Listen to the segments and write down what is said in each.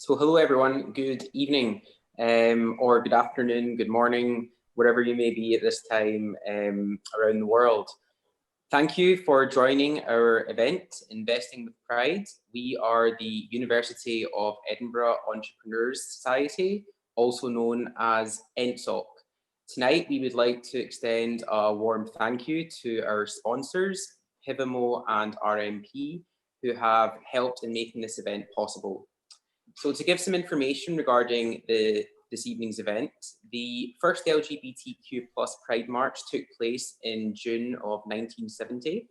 So hello everyone, good evening or good afternoon, good morning, wherever you may be at this time around the world. Thank you for joining our event, Investing with Pride. We are the University of Edinburgh Entrepreneurs Society, also known as ENTSOC. Tonight, we would like to extend a warm thank you to our sponsors, Pivomo and RMP, who have helped in making this event possible. So to give some information regarding this evening's event, the first LGBTQ plus Pride March took place in June of 1970.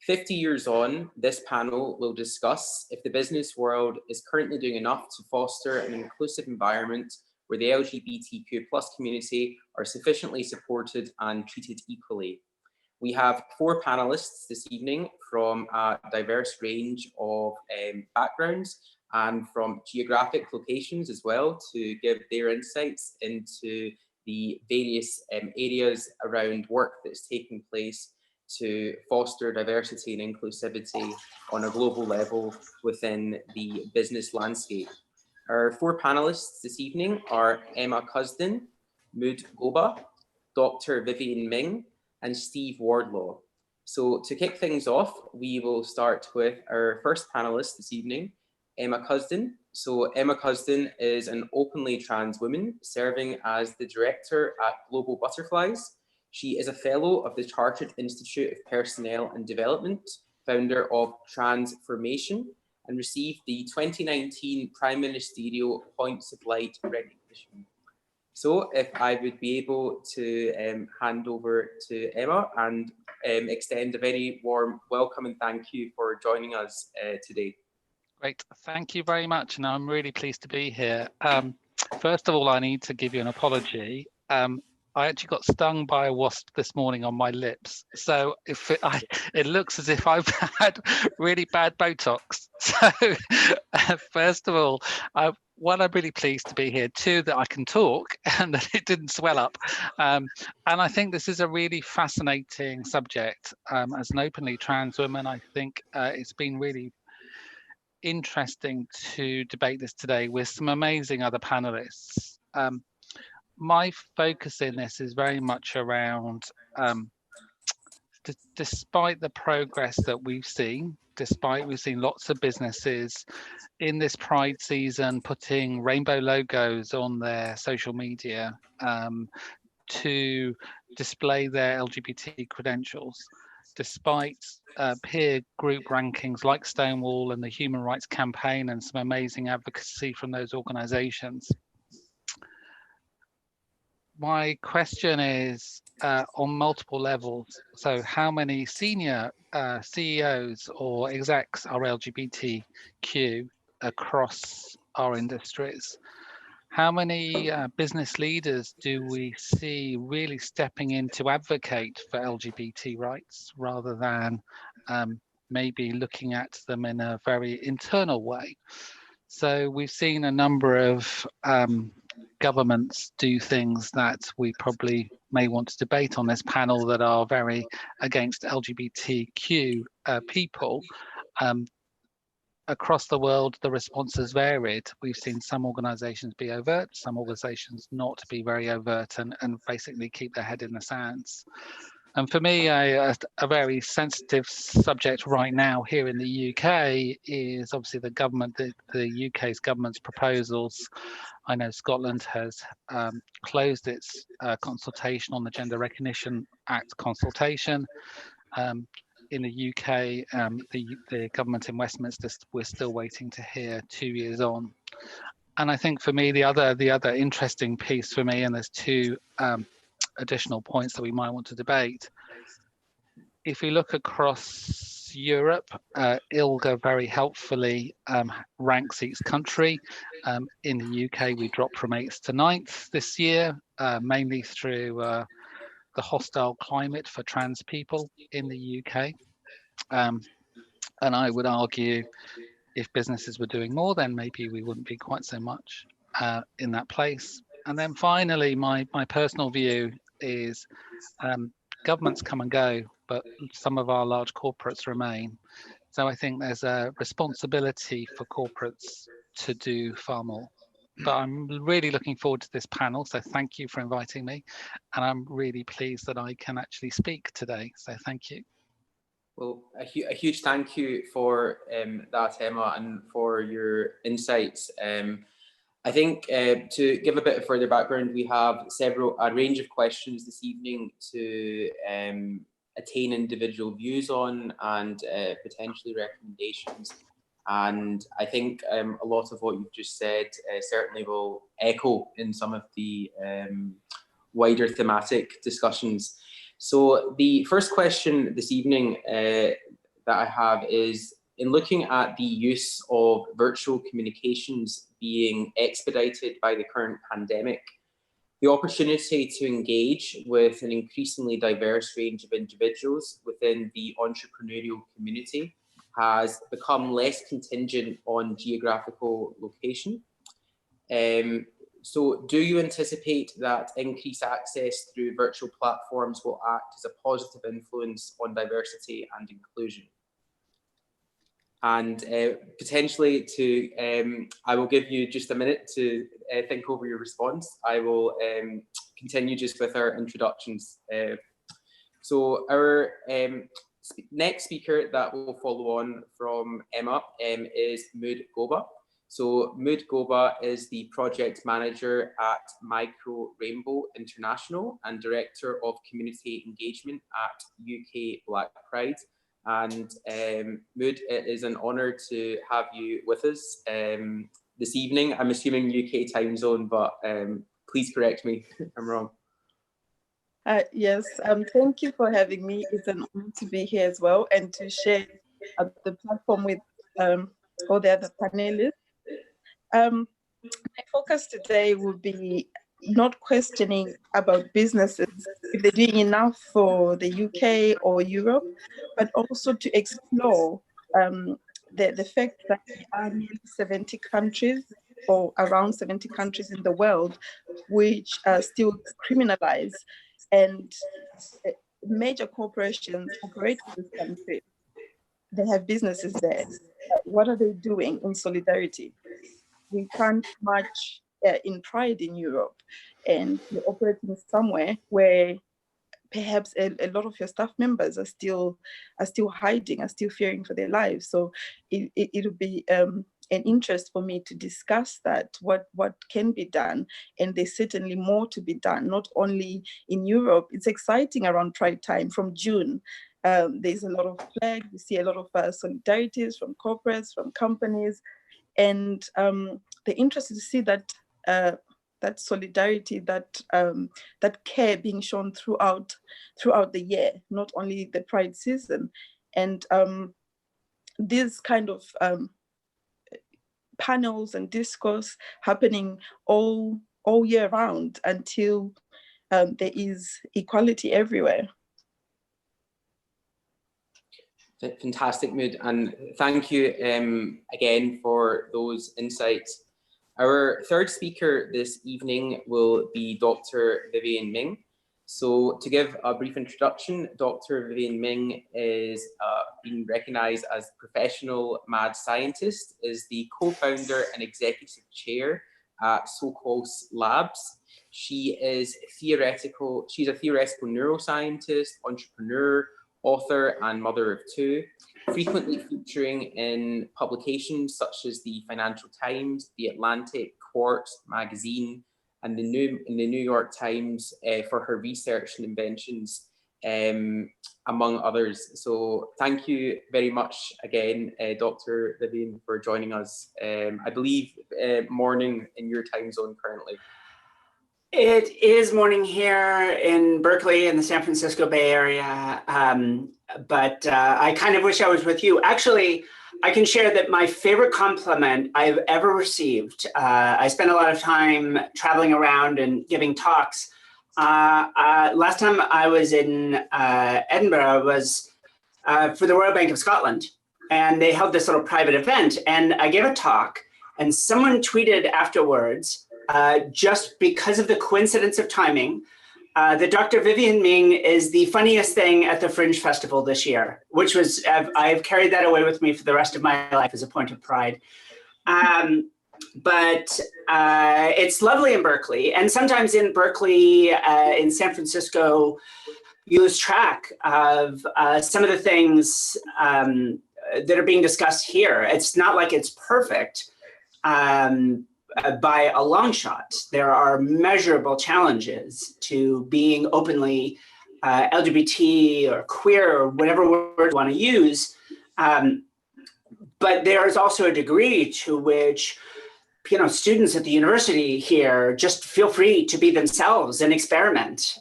50 years on, this panel will discuss if the business world is currently doing enough to foster an inclusive environment where the LGBTQ plus community are sufficiently supported and treated equally. We have 4 panelists this evening from a diverse range of backgrounds and from geographic locations as well, to give their insights into the various areas around work that's taking place to foster diversity and inclusivity on a global level within the business landscape. Our 4 panelists this evening are Emma Cusdin, Moud Goba, Dr. Vivian Ming, and Steve Wardlaw. So to kick things off, we will start with our first panelist this evening, Emma Cosden. So Emma Cosden is an openly trans woman serving as the director at Global Butterflies. She is a fellow of the Chartered Institute of Personnel and Development, founder of Transformation, and received the 2019 Prime Ministerial Points of Light recognition. So if I would be able to hand over to Emma and extend a very warm welcome and thank you for joining us today. Great, thank you very much, and I'm really pleased to be here. First of all, I need to give you an apology. I actually got stung by a wasp this morning on my lips, so it looks as if I've had really bad Botox. So first of all, one, I'm really pleased to be here. 2, that I can talk and that it didn't swell up. And I think this is a really fascinating subject. As an openly trans woman, I think it's been really interesting to debate this today with some amazing other panelists. My focus in this is very much around, despite the progress that we've seen, we've seen lots of businesses in this Pride season putting rainbow logos on their social media to display their LGBT credentials, despite peer group rankings like Stonewall and the Human Rights Campaign and some amazing advocacy from those organizations. My question is on multiple levels. So how many senior CEOs or execs are LGBTQ across our industries? How many business leaders do we see really stepping in to advocate for LGBT rights rather than maybe looking at them in a very internal way? So we've seen a number of governments do things that we probably may want to debate on this panel that are very against LGBTQ people. Across the world, the response has varied. We've seen some organizations be overt, some organizations not be very overt and basically keep their head in the sands. And for me, a very sensitive subject right now here in the UK is obviously the government, the UK's government's proposals. I know Scotland has closed its consultation on the Gender Recognition Act consultation. In the UK, the government in Westminster, we're still waiting to hear 2 years on. And I think for me, the other interesting piece for me, and there's 2 additional points that we might want to debate. If we look across Europe, ILGA very helpfully ranks each country. In the UK, we dropped from 8th to 9th this year, mainly through the hostile climate for trans people in the UK. And I would argue if businesses were doing more, then maybe we wouldn't be quite so much in that place. And then finally, my personal view is governments come and go, but some of our large corporates remain. So I think there's a responsibility for corporates to do far more. But I'm really looking forward to this panel, so thank you for inviting me. And I'm really pleased that I can actually speak today, so thank you. Well, a huge thank you for that, Emma, and for your insights. I think to give a bit of further background, we have a range of questions this evening to attain individual views on and potentially recommendations. And I think a lot of what you've just said certainly will echo in some of the wider thematic discussions. So the first question this evening that I have is, in looking at the use of virtual communications being expedited by the current pandemic, the opportunity to engage with an increasingly diverse range of individuals within the entrepreneurial community has become less contingent on geographical location. So do you anticipate that increased access through virtual platforms will act as a positive influence on diversity and inclusion? And potentially I will give you just a minute to think over your response. I will continue just with our introductions. So our next speaker that will follow on from Emma is Moud Goba. So Moud Goba is the project manager at Micro Rainbow International and director of community engagement at UK Black Pride. And Moud, it is an honour to have you with us this evening. I'm assuming UK time zone, but please correct me if I'm wrong. Yes, thank you for having me. It's an honor to be here as well and to share the platform with all the other panelists. My focus today will be not questioning about businesses, if they're doing enough for the UK or Europe, but also to explore the fact that there are nearly 70 countries or around 70 countries in the world which still criminalize, and major corporations operate in this country. They have businesses there. What are they doing in solidarity? We can't march in Pride in Europe, and you're operating somewhere where perhaps a lot of your staff members are still hiding, are still fearing for their lives. So it would be an interest for me to discuss that, what can be done, and there's certainly more to be done, not only in Europe. It's exciting around Pride time from June. There's a lot of flags, we see a lot of solidarities from corporates, from companies, and they're interested to see that that solidarity, that care being shown throughout the year, not only the Pride season. And this kind of panels and discourse happening all year round until there is equality everywhere. Fantastic, Moud, and thank you again for those insights. Our third speaker this evening will be Dr. Vivian Ming. So to give a brief introduction, Dr. Vivian Ming is being recognised as professional mad scientist, is the co-founder and executive chair at Socos Labs. She's a theoretical neuroscientist, entrepreneur, author and mother of two, frequently featuring in publications such as the Financial Times, the Atlantic, Quartz magazine, and the New York Times for her research and inventions, among others. So thank you very much again, Dr. Vivian, for joining us. I believe morning in your time zone currently. It is morning here in Berkeley in the San Francisco Bay Area, but I kind of wish I was with you. Actually, I can share that my favorite compliment I've ever received, I spent a lot of time traveling around and giving talks. Last time I was in Edinburgh was for the Royal Bank of Scotland, and they held this little private event, and I gave a talk, and someone tweeted afterwards, just because of the coincidence of timing, that Dr. Vivian Ming is the funniest thing at the Fringe Festival this year, which was, I've carried that away with me for the rest of my life as a point of pride. but it's lovely in Berkeley. And sometimes in Berkeley, in San Francisco, you lose track of some of the things that are being discussed here. It's not like it's perfect by a long shot. There are measurable challenges to being openly LGBT or queer or whatever word you want to use. But there is also a degree to which students at the university here just feel free to be themselves and experiment,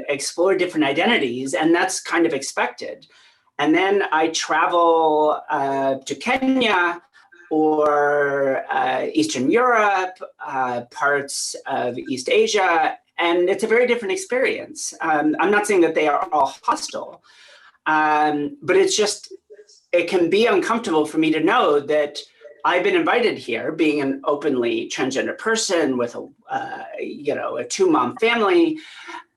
explore different identities, and that's kind of expected. And then I travel to Kenya or Eastern Europe, parts of East Asia, and it's a very different experience. I'm not saying that they are all hostile, but it can be uncomfortable for me to know that I've been invited here, being an openly transgender person with a two-mom family,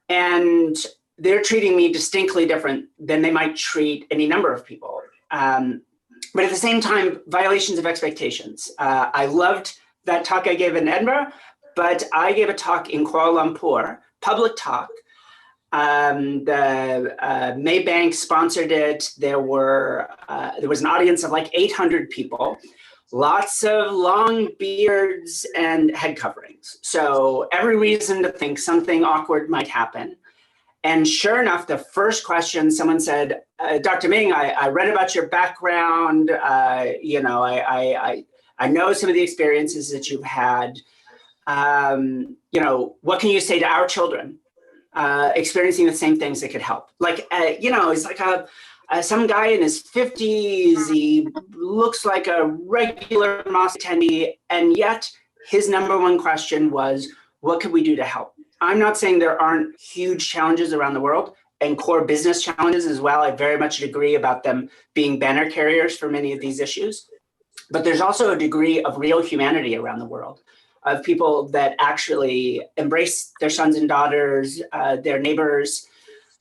and they're treating me distinctly different than they might treat any number of people. But at the same time, violations of expectations. I loved that talk I gave in Edinburgh, but I gave a talk in Kuala Lumpur, public talk. The Maybank sponsored it. There was an audience of like 800 people. Lots of long beards and head coverings. So every reason to think something awkward might happen. And sure enough, the first question, someone said, Dr. Ming, I read about your background. I know some of the experiences that you've had. What can you say to our children experiencing the same things that could help? It's like some guy in his 50s, he looks like a regular mosque attendee, and yet his number one question was, what could we do to help? I'm not saying there aren't huge challenges around the world and core business challenges as well. I very much agree about them being banner carriers for many of these issues. But there's also a degree of real humanity around the world, of people that actually embrace their sons and daughters, their neighbors,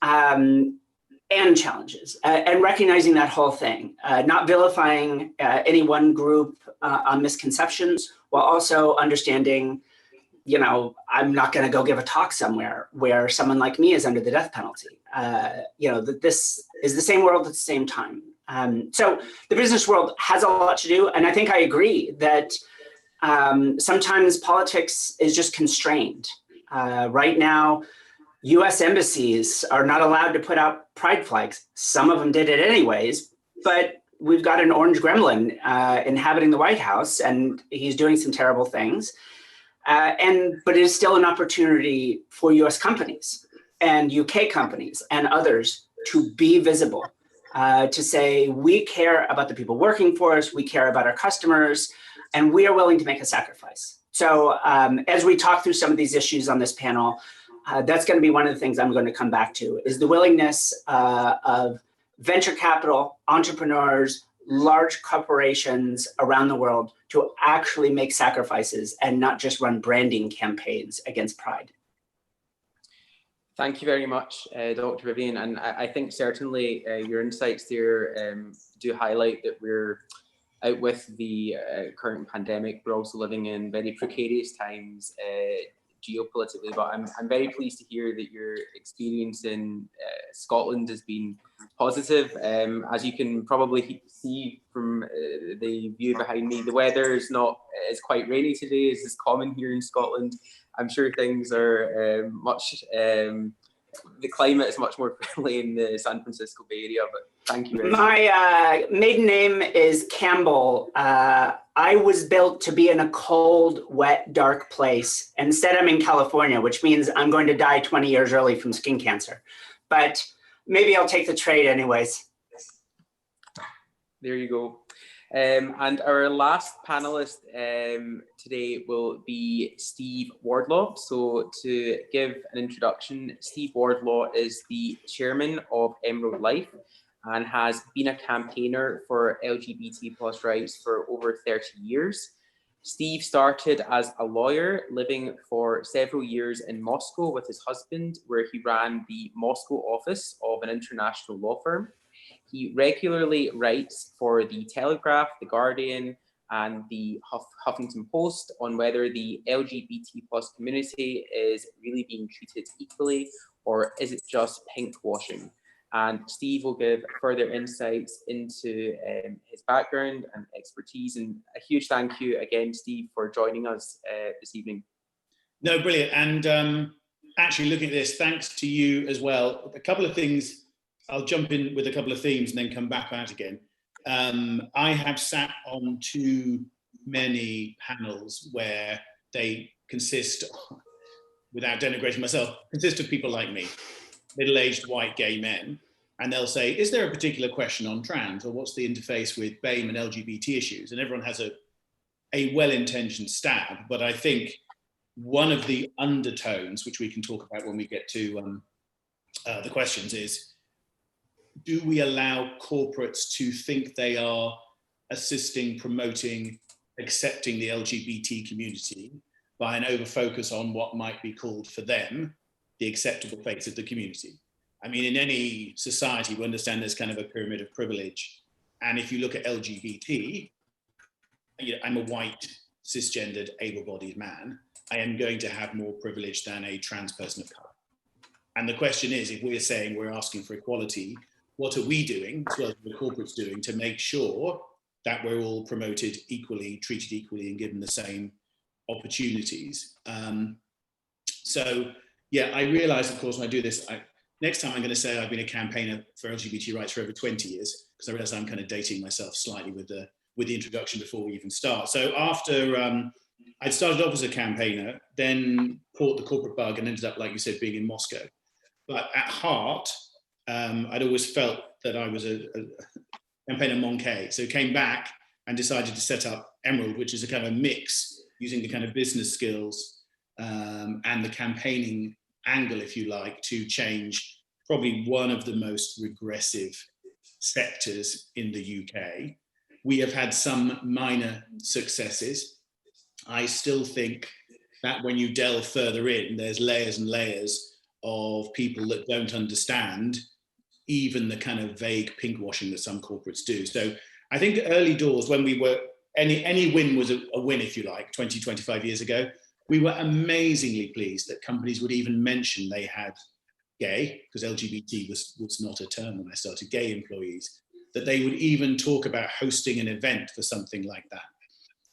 and challenges, and recognizing that whole thing, not vilifying any one group on misconceptions, while also understanding, I'm not going to go give a talk somewhere where someone like me is under the death penalty. That this is the same world at the same time. So the business world has a lot to do, and I think I agree that sometimes politics is just constrained. Right now, US embassies are not allowed to put out pride flags. Some of them did it anyways, but we've got an orange gremlin inhabiting the White House, and he's doing some terrible things. But it is still an opportunity for US companies and UK companies and others to be visible, to say, we care about the people working for us, we care about our customers, and we are willing to make a sacrifice. So as we talk through some of these issues on this panel, that's going to be one of the things I'm going to come back to, is the willingness of venture capital, entrepreneurs, large corporations around the world to actually make sacrifices and not just run branding campaigns against pride. Thank you very much, Dr. Vivian. And I think certainly your insights there do highlight that we're out with the current pandemic. We're also living in very precarious times geopolitically, but I'm very pleased to hear that your experience in Scotland has been positive. As you can probably see from the view behind me, the weather is quite rainy today, as is common here in Scotland. I'm sure things are the climate is much more friendly in the San Francisco Bay Area, but thank you very much. My maiden name is Campbell. I was built to be in a cold, wet, dark place. Instead, I'm in California, which means I'm going to die 20 years early from skin cancer. But maybe I'll take the trade anyways. There you go. And our last panelist today will be Steve Wardlaw. So to give an introduction, Steve Wardlaw is the chairman of Emerald Life and has been a campaigner for LGBT plus rights for over 30 years. Steve started as a lawyer, living for several years in Moscow with his husband, where he ran the Moscow office of an international law firm. He regularly writes for The Telegraph, The Guardian, and the Huffington Post on whether the LGBT plus community is really being treated equally, or is it just pink washing? And Steve will give further insights into his background and expertise. And a huge thank you again, Steve, for joining us this evening. No, brilliant. And actually looking at this, thanks to you as well. A couple of things, I'll jump in with a couple of themes and then come back out again. I have sat on too many panels where they consist, without denigrating myself, consist of people like me, middle-aged white gay men, and they'll say, is there a particular question on trans, or what's the interface with BAME and LGBT issues? And everyone has a well-intentioned stab, but I think one of the undertones, which we can talk about when we get to the questions, is, do we allow corporates to think they are assisting, promoting, accepting the LGBT community by an over-focus on what might be called for them the acceptable face of the community? I mean, in any society, we understand there's kind of a pyramid of privilege. And if you look at LGBT, I'm a white, cisgendered, able-bodied man. I am going to have more privilege than a trans person of color. And the question is, if we're saying we're asking for equality, what are we doing, as well as the corporates doing, to make sure that we're all promoted equally, treated equally, and given the same opportunities? So, yeah, I realize, of course, when I do this, next time I'm going to say I've been a campaigner for LGBT rights for over 20 years, because I realize I'm kind of dating myself slightly with the introduction before we even start. So after I'd started off as a campaigner, then caught the corporate bug and ended up, like you said, being in Moscow. But at heart, I'd always felt that I was a campaigner manqué. So came back and decided to set up Emerald, which is a kind of mix using the kind of business skills and the campaigning angle, if you like, to change probably one of the most regressive sectors in the UK. We have had some minor successes. I still think that when you delve further in, there's layers and layers of people that don't understand even the kind of vague pink washing that some corporates do. So I think early doors, when we were, any win was a win, if you like, 20, 25 years ago, we were amazingly pleased that companies would even mention they had gay, because LGBT was not a term when I started, gay employees, that they would even talk about hosting an event for something like that.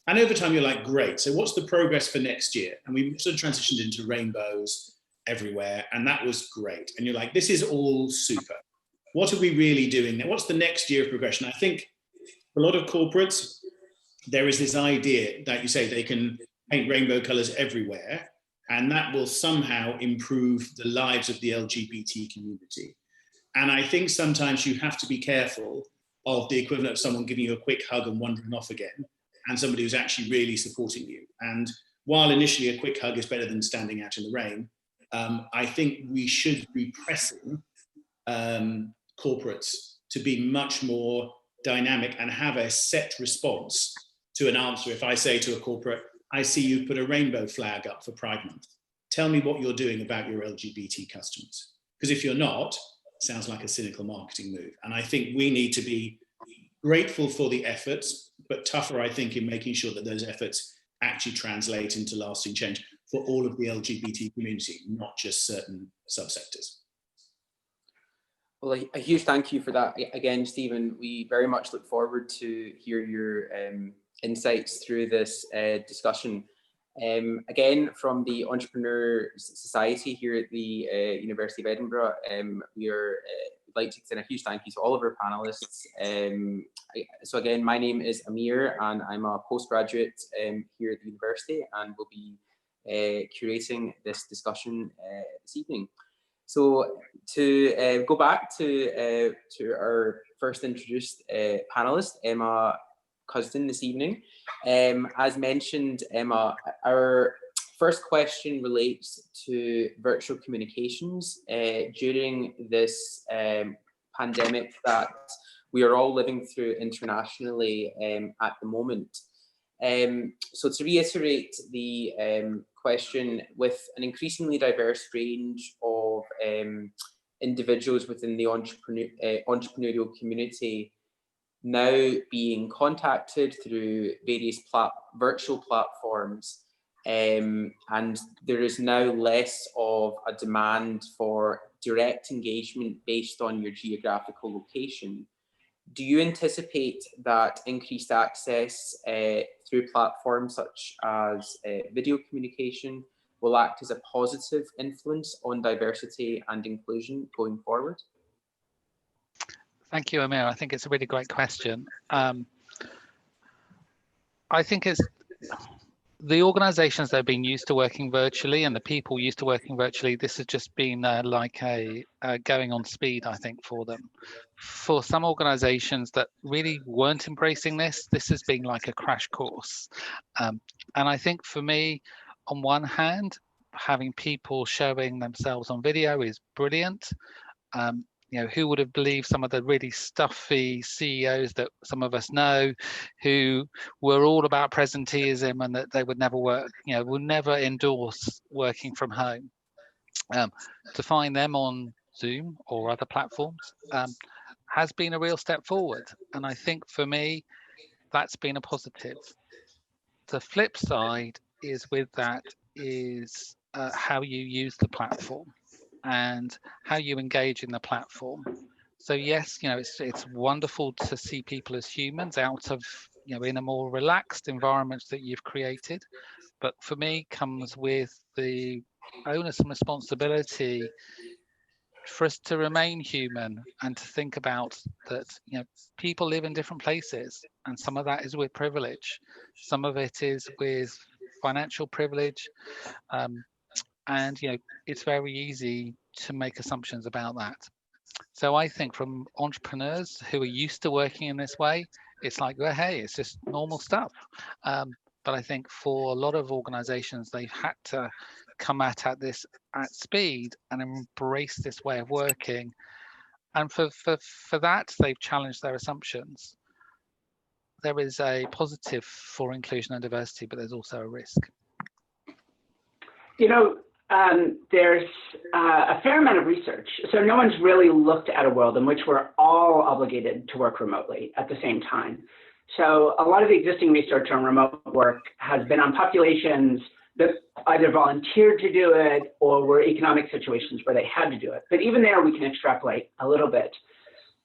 And over time, you're like, great, so what's the progress for next year? And we sort of transitioned into rainbows everywhere, and that was great. And you're like, this is all super. What are we really doing now? What's the next year of progression? I think a lot of corporates, there is this idea that you say they can paint rainbow colors everywhere, and that will somehow improve the lives of the LGBT community. And I think sometimes you have to be careful of the equivalent of someone giving you a quick hug and wandering off again, and somebody who's actually really supporting you. And while initially a quick hug is better than standing out in the rain, I think we should be pressing corporates to be much more dynamic and have a set response to an answer. If I say to a corporate, I see you put a rainbow flag up for Pride Month, tell me what you're doing about your LGBT customers. Because if you're not, it sounds like a cynical marketing move. And I think we need to be grateful for the efforts, but tougher, I think, in making sure that those efforts actually translate into lasting change for all of the LGBT community, not just certain subsectors. Well, a huge thank you for that again, Stephen. We very much look forward to hear your insights through this discussion. Again, from the Entrepreneur Society here at the University of Edinburgh, we'd like to extend a huge thank you to all of our panelists. So again, my name is Amir and I'm a postgraduate here at the university, and will be curating this discussion this evening. So to go back to our first introduced panelist, Emma Cosden, this evening. As mentioned, Emma, our first question relates to virtual communications during this pandemic that we are all living through internationally at the moment. So to reiterate the question, with an increasingly diverse range of individuals within the entrepreneurial community, now being contacted through various virtual platforms, and there is now less of a demand for direct engagement based on your geographical location. Do you anticipate that increased access through platforms such as video communication will act as a positive influence on diversity and inclusion going forward? Thank you, Amir. I think it's a really great question. I think it's the organisations that have been used to working virtually and the people used to working virtually, this has just been like a going on speed, I think, for them. For some organisations that really weren't embracing this, this has been like a crash course. And I think for me, on one hand, having people showing themselves on video is brilliant. You know, who would have believed some of the really stuffy CEOs that some of us know, who were all about presenteeism and that they would never work, you know, would never endorse working from home. To find them on Zoom or other platforms has been a real step forward. And I think for me, that's been a positive. The flip side is with that is how you use the platform and how you engage in the platform. So yes, you know, it's wonderful to see people as humans out of, you know, in a more relaxed environment that you've created. But for me, comes with the onus and responsibility for us to remain human and to think about that, you know, people live in different places, and some of that is with privilege, some of it is with financial privilege, and you know, it's very easy to make assumptions about that. So I think from entrepreneurs who are used to working in this way, it's like, well, hey, it's just normal stuff. But I think for a lot of organizations, they've had to come at this at speed and embrace this way of working. And for that, they've challenged their assumptions. There is a positive for inclusion and diversity, but there's also a risk. You know, there's a fair amount of research. So no one's really looked at a world in which we're all obligated to work remotely at the same time. So a lot of the existing research on remote work has been on populations that either volunteered to do it or were economic situations where they had to do it. But even there, we can extrapolate a little bit.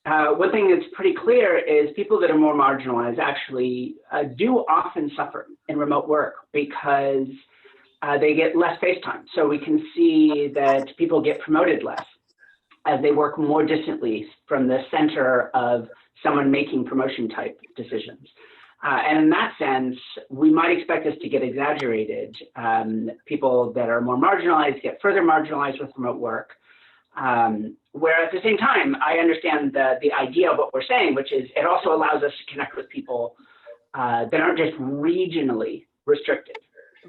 One thing that's pretty clear is people that are more marginalized actually do often suffer in remote work because they get less face time. So we can see that people get promoted less as they work more distantly from the center of someone making promotion type decisions. And in that sense, we might expect this to get exaggerated. People that are more marginalized get further marginalized with remote work. Where at the same time, I understand the idea of what we're saying, which is it also allows us to connect with people that aren't just regionally restricted.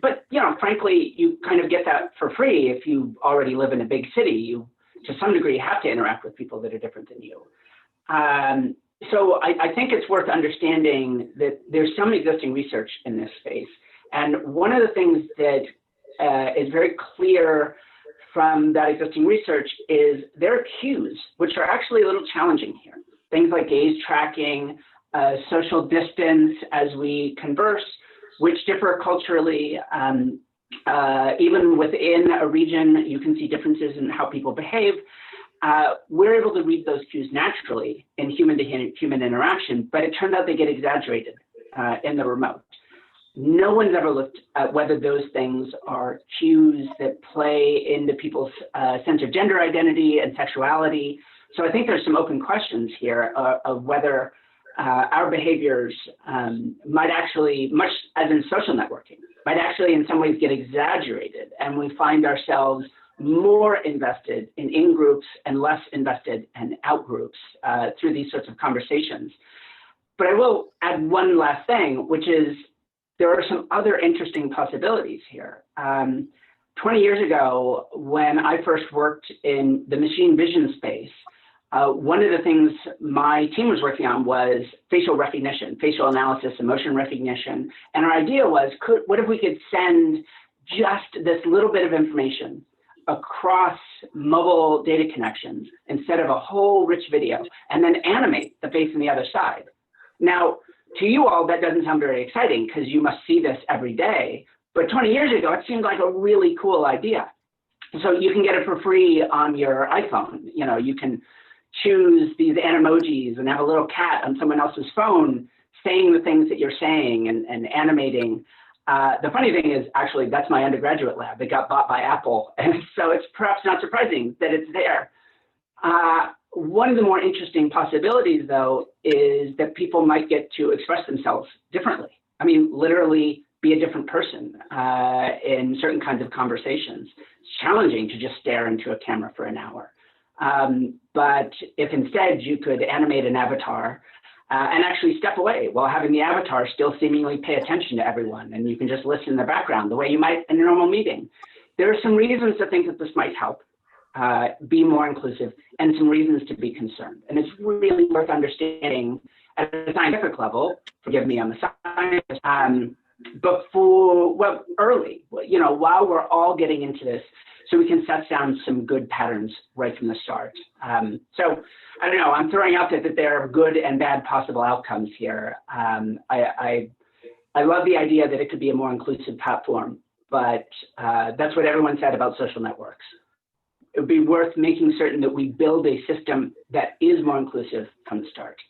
But, you know, frankly, you kind of get that for free if you already live in a big city. You, to some degree, have to interact with people that are different than you. So I think it's worth understanding that there's some existing research in this space. And one of the things that is very clear from that existing research is there are cues, which are actually a little challenging here. Things like gaze tracking, social distance as we converse, which differ culturally. Even within a region, you can see differences in how people behave. We're able to read those cues naturally in human-to-human interaction, but it turns out they get exaggerated in the remote. No one's ever looked at whether those things are cues that play into people's sense of gender identity and sexuality. So I think there's some open questions here of whether our behaviors might actually, much as in social networking, might actually in some ways get exaggerated, and we find ourselves more invested in in-groups and less invested in out-groups through these sorts of conversations. But I will add one last thing, which is there are some other interesting possibilities here. 20 years ago, when I first worked in the machine vision space, one of the things my team was working on was facial recognition, facial analysis, emotion recognition. And our idea was, what if we could send just this little bit of information across mobile data connections instead of a whole rich video, and then animate the face on the other side? Now, to you all, that doesn't sound very exciting because you must see this every day. But 20 years ago, it seemed like a really cool idea. So you can get it for free on your iPhone. You know, you can choose these animojis and have a little cat on someone else's phone saying the things that you're saying and animating. The funny thing is, actually, that's my undergraduate lab. It got bought by Apple. And so it's perhaps not surprising that it's there. One of the more interesting possibilities, though, is that people might get to express themselves differently. I mean, literally be a different person in certain kinds of conversations. It's challenging to just stare into a camera for an hour. But if instead you could animate an avatar and actually step away while having the avatar still seemingly pay attention to everyone, and you can just listen in the background the way you might in a normal meeting. There are some reasons to think that this might help be more inclusive and some reasons to be concerned. And it's really worth understanding at a scientific level, forgive me, I'm a scientist, but early, you know, while we're all getting into this, so we can set down some good patterns right from the start. So I don't know, I'm throwing out that there are good and bad possible outcomes here. I love the idea that it could be a more inclusive platform, but that's what everyone said about social networks. It would be worth making certain that we build a system that is more inclusive from the start.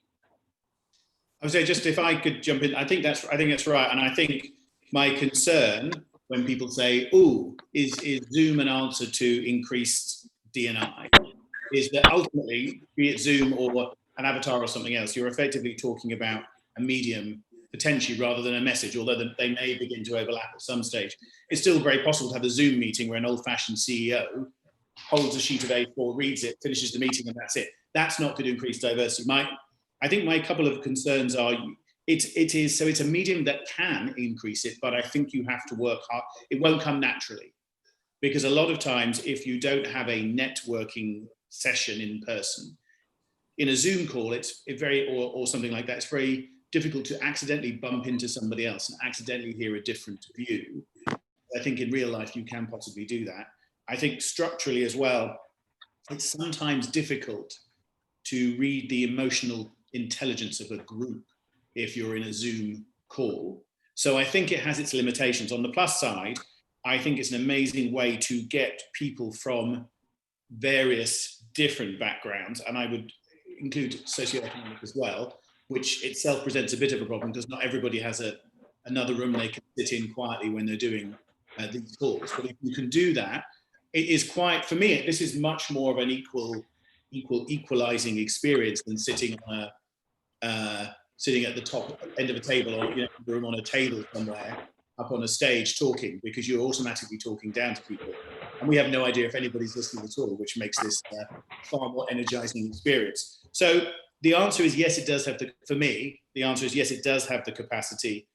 I would say, just if I could jump in, I think that's right. And I think my concern when people say, "Oh, is Zoom an answer to increased D&I?" is that ultimately, be it Zoom or an avatar or something else, you're effectively talking about a medium potentially rather than a message, although they may begin to overlap at some stage. It's still very possible to have a Zoom meeting where an old-fashioned CEO holds a sheet of A4, reads it, finishes the meeting, and that's it. That's not going to increase diversity. I think my couple of concerns are, it's a medium that can increase it, but I think you have to work hard. It won't come naturally, because a lot of times, if you don't have a networking session in person, in a Zoom call, or something like that, it's very difficult to accidentally bump into somebody else and accidentally hear a different view. I think in real life, you can possibly do that. I think structurally as well, it's sometimes difficult to read the emotional intelligence of a group if you're in a Zoom call. So I think it has its limitations. On the plus side, I think it's an amazing way to get people from various different backgrounds, and I would include socioeconomic as well, which itself presents a bit of a problem because not everybody has another room they can sit in quietly when they're doing these calls. But if you can do that, it is quite, for me, this is much more of an equalizing experience than sitting on sitting at the top end of a table or in a room on a table somewhere up on a stage talking, because you're automatically talking down to people. And we have no idea if anybody's listening at all, which makes this far more energizing experience. So the answer is yes, it does have for me, the answer is yes, it does have the capacity,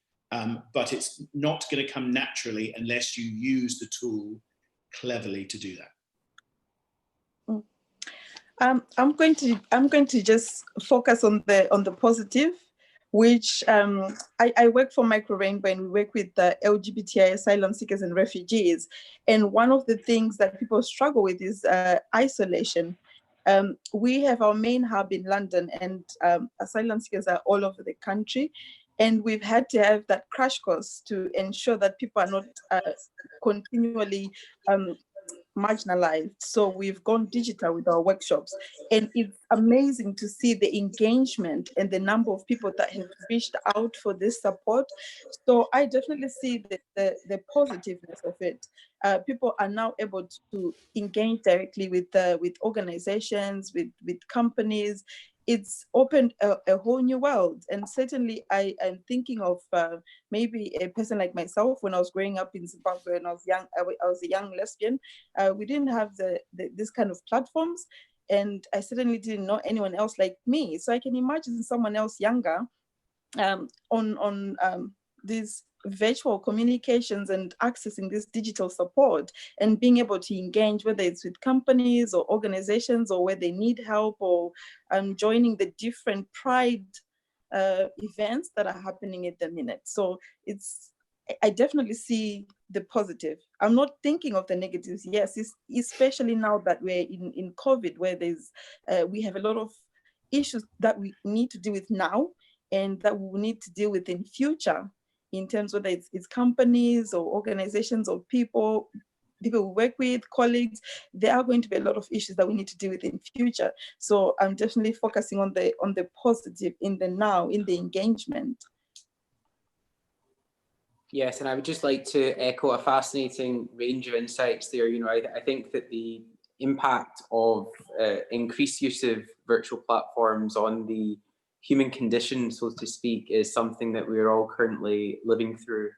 but it's not going to come naturally unless you use the tool cleverly to do that. I'm going to just focus on the positive, which I work for Micro Rainbow, and we work with the LGBTI asylum seekers and refugees. And one of the things that people struggle with is isolation. We have our main hub in London, and asylum seekers are all over the country. And we've had to have that crash course to ensure that people are not continually marginalized. So we've gone digital with our workshops, and it's amazing to see the engagement and the number of people that have reached out for this support. So I definitely see the positiveness of it. People are now able to engage directly with organizations, with companies. It's opened a whole new world. And certainly I am thinking of maybe a person like myself. When I was growing up in Zimbabwe and I was young, I was a young lesbian. We didn't have this kind of platforms, and I certainly didn't know anyone else like me. So I can imagine someone else younger on these virtual communications and accessing this digital support and being able to engage, whether it's with companies or organizations or where they need help, or joining the different Pride events that are happening at the minute. So I definitely see the positive. I'm not thinking of the negatives. Yes, especially now that we're in COVID, where we have a lot of issues that we need to deal with now. and that we will need to deal with in future, in terms of whether it's companies or organizations or people we work with, colleagues. There are going to be a lot of issues that we need to deal with in future. So I'm definitely focusing on the positive in the now, in the engagement. Yes, and I would just like to echo a fascinating range of insights there. You know, I think that the impact of increased use of virtual platforms on the human condition, so to speak, is something that we're all currently living through.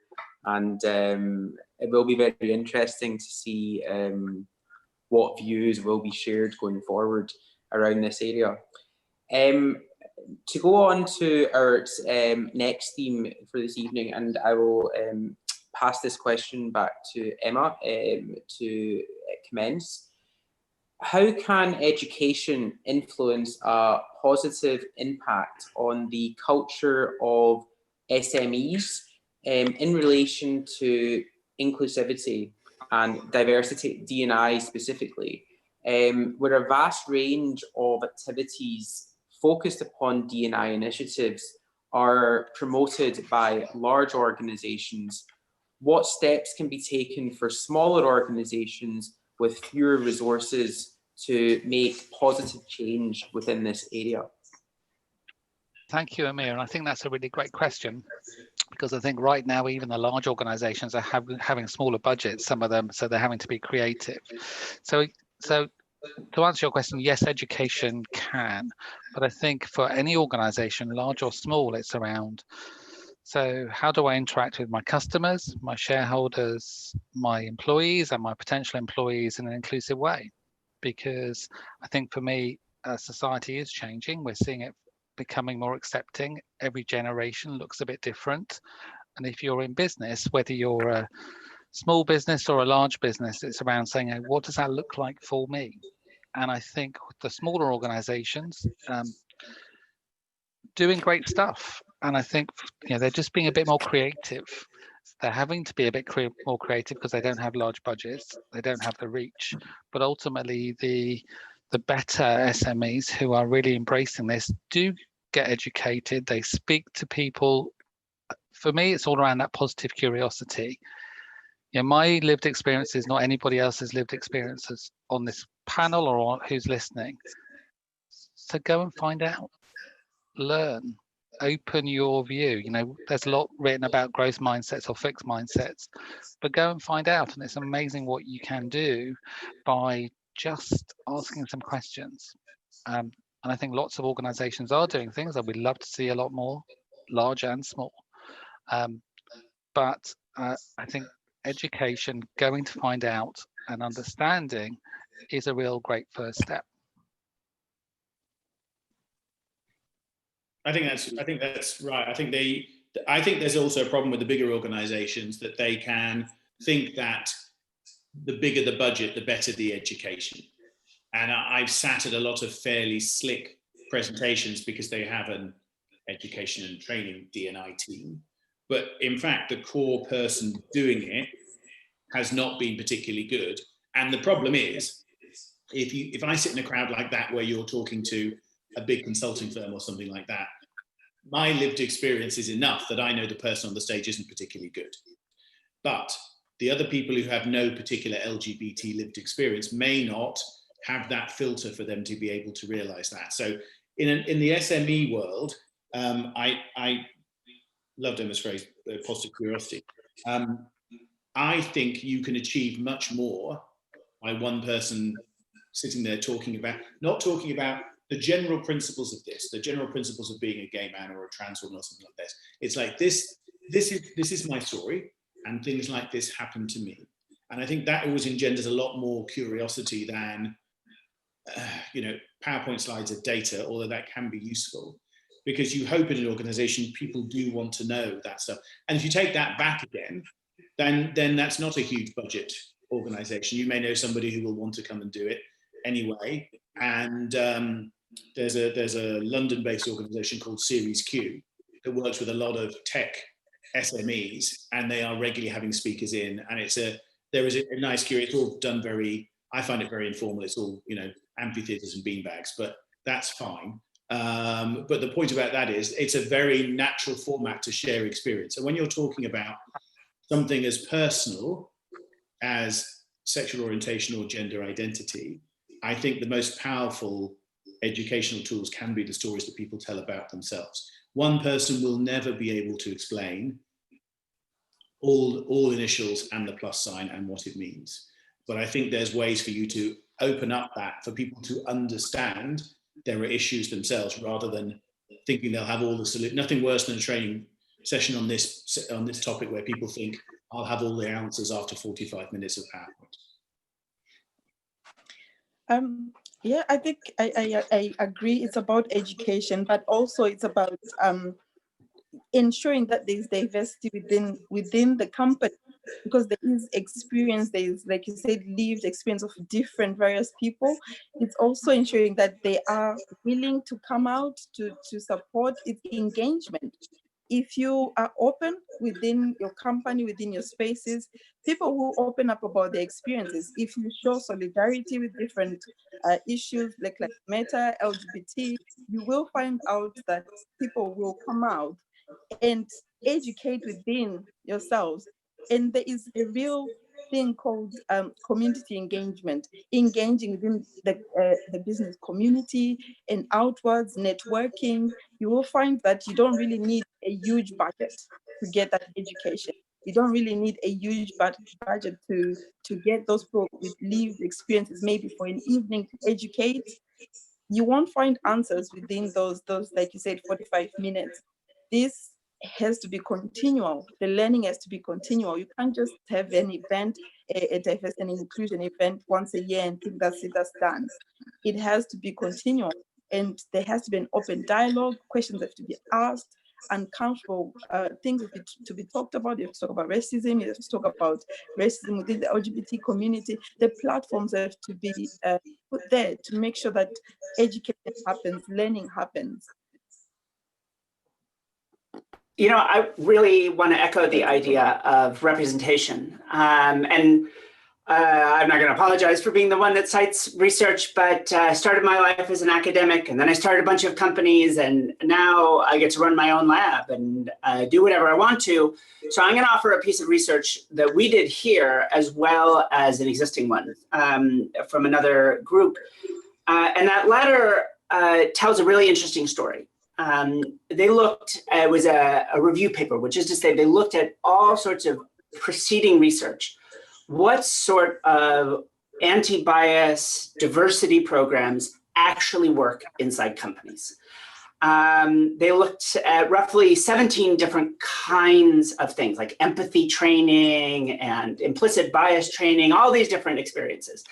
And it will be very interesting to see what views will be shared going forward around this area. To go on to our next theme for this evening, and I will pass this question back to Emma to commence. How can education influence a positive impact on the culture of SMEs in relation to inclusivity and diversity, D&I specifically, where a vast range of activities focused upon D&I initiatives are promoted by large organisations? What steps can be taken for smaller organisations with fewer resources to make positive change within this area? Thank you, Amir. And I think that's a really great question, because I think right now, even the large organizations are having smaller budgets, some of them, so they're having to be creative. So to answer your question, yes, education can, but I think for any organization, large or small, it's around, so how do I interact with my customers, my shareholders, my employees, and my potential employees in an inclusive way? Because I think for me, society is changing. We're seeing it becoming more accepting. Every generation looks a bit different. And if you're in business, whether you're a small business or a large business, it's around saying, what does that look like for me? And I think the smaller organizations doing great stuff. And I think, you know, they're just being a bit more creative. They're having to be a bit more creative because they don't have large budgets. They don't have the reach. But ultimately, the better SMEs who are really embracing this do get educated. They speak to people. For me, it's all around that positive curiosity. You know, my lived experience is not anybody else's lived experiences on this panel or who's listening. So go and find out, learn, open your view. You know, there's a lot written about growth mindsets or fixed mindsets, but go and find out. And it's amazing what you can do by just asking some questions. And I think lots of organizations are doing things that we'd love to see a lot more, large and small. But I think education, going to find out and understanding is a real great first step. I think that's right. I think there's also a problem with the bigger organizations, that they can think that the bigger the budget, the better the education. And I've sat at a lot of fairly slick presentations because they have an education and training D&I team. But in fact, the core person doing it has not been particularly good. And the problem is, if I sit in a crowd like that where you're talking to a big consulting firm or something like that, my lived experience is enough that I know the person on the stage isn't particularly good. But the other people who have no particular LGBT lived experience may not have that filter for them to be able to realize that. So in the SME world, I loved Emma's phrase, positive curiosity. I think you can achieve much more by one person sitting there not talking about the general principles of this, the general principles of being a gay man or a trans woman or something like this. It's like this is my story, and things like this happen to me. And I think that always engenders a lot more curiosity than PowerPoint slides of data, although that can be useful, because you hope in an organization people do want to know that stuff. And if you take that back again, then that's not a huge budget organization. You may know somebody who will want to come and do it anyway. And there's a London-based organization called Series Q that works with a lot of tech SMEs, and they are regularly having speakers in. And there is a nice cure. It's all done I find it very informal. It's all, amphitheaters and beanbags, but that's fine. But the point about that is it's a very natural format to share experience. And when you're talking about something as personal as sexual orientation or gender identity, I think the most powerful educational tools can be the stories that people tell about themselves. One person will never be able to explain all initials and the plus sign and what it means. But I think there's ways for you to open up that for people to understand there are issues themselves, rather than thinking they'll have all the solutions. Nothing worse than a training session on this topic where people think I'll have all the answers after 45 minutes of PowerPoint. Yeah, I think I agree. It's about education, but also it's about ensuring that there's diversity within the company, because there is experience, there is, like you said, lived experience of different various people. It's also ensuring that they are willing to come out to support its engagement. If you are open within your company, within your spaces, people who open up about their experiences, if you show solidarity with different issues, like Meta, LGBT, you will find out that people will come out and educate within yourselves. And there is a real thing called community engagement, engaging within the business community and outwards networking. You will find that you don't really need a huge budget to get that education. You don't really need a huge budget to get those people with lived experiences, maybe for an evening to educate. You won't find answers within those, like you said, 45 minutes. This has to be continual. The learning has to be continual. You can't just have an event, a diversity and inclusion event once a year and think that's it, that's done. It has to be continual, and there has to be an open dialogue. Questions have to be asked, uncomfortable things have to be talked about. You have to talk about racism. You have to talk about racism within the LGBT community. The platforms have to be put there to make sure that education happens, learning happens. You know, I really want to echo the idea of representation. And I'm not going to apologize for being the one that cites research, but I started my life as an academic, and then I started a bunch of companies, and now I get to run my own lab and do whatever I want to. So I'm going to offer a piece of research that we did here, as well as an existing one from another group. And that latter tells a really interesting story. They looked, it was a review paper, which is to say they looked at all sorts of preceding research. What sort of anti-bias diversity programs actually work inside companies? They looked at roughly 17 different kinds of things, like empathy training and implicit bias training, all these different experiences.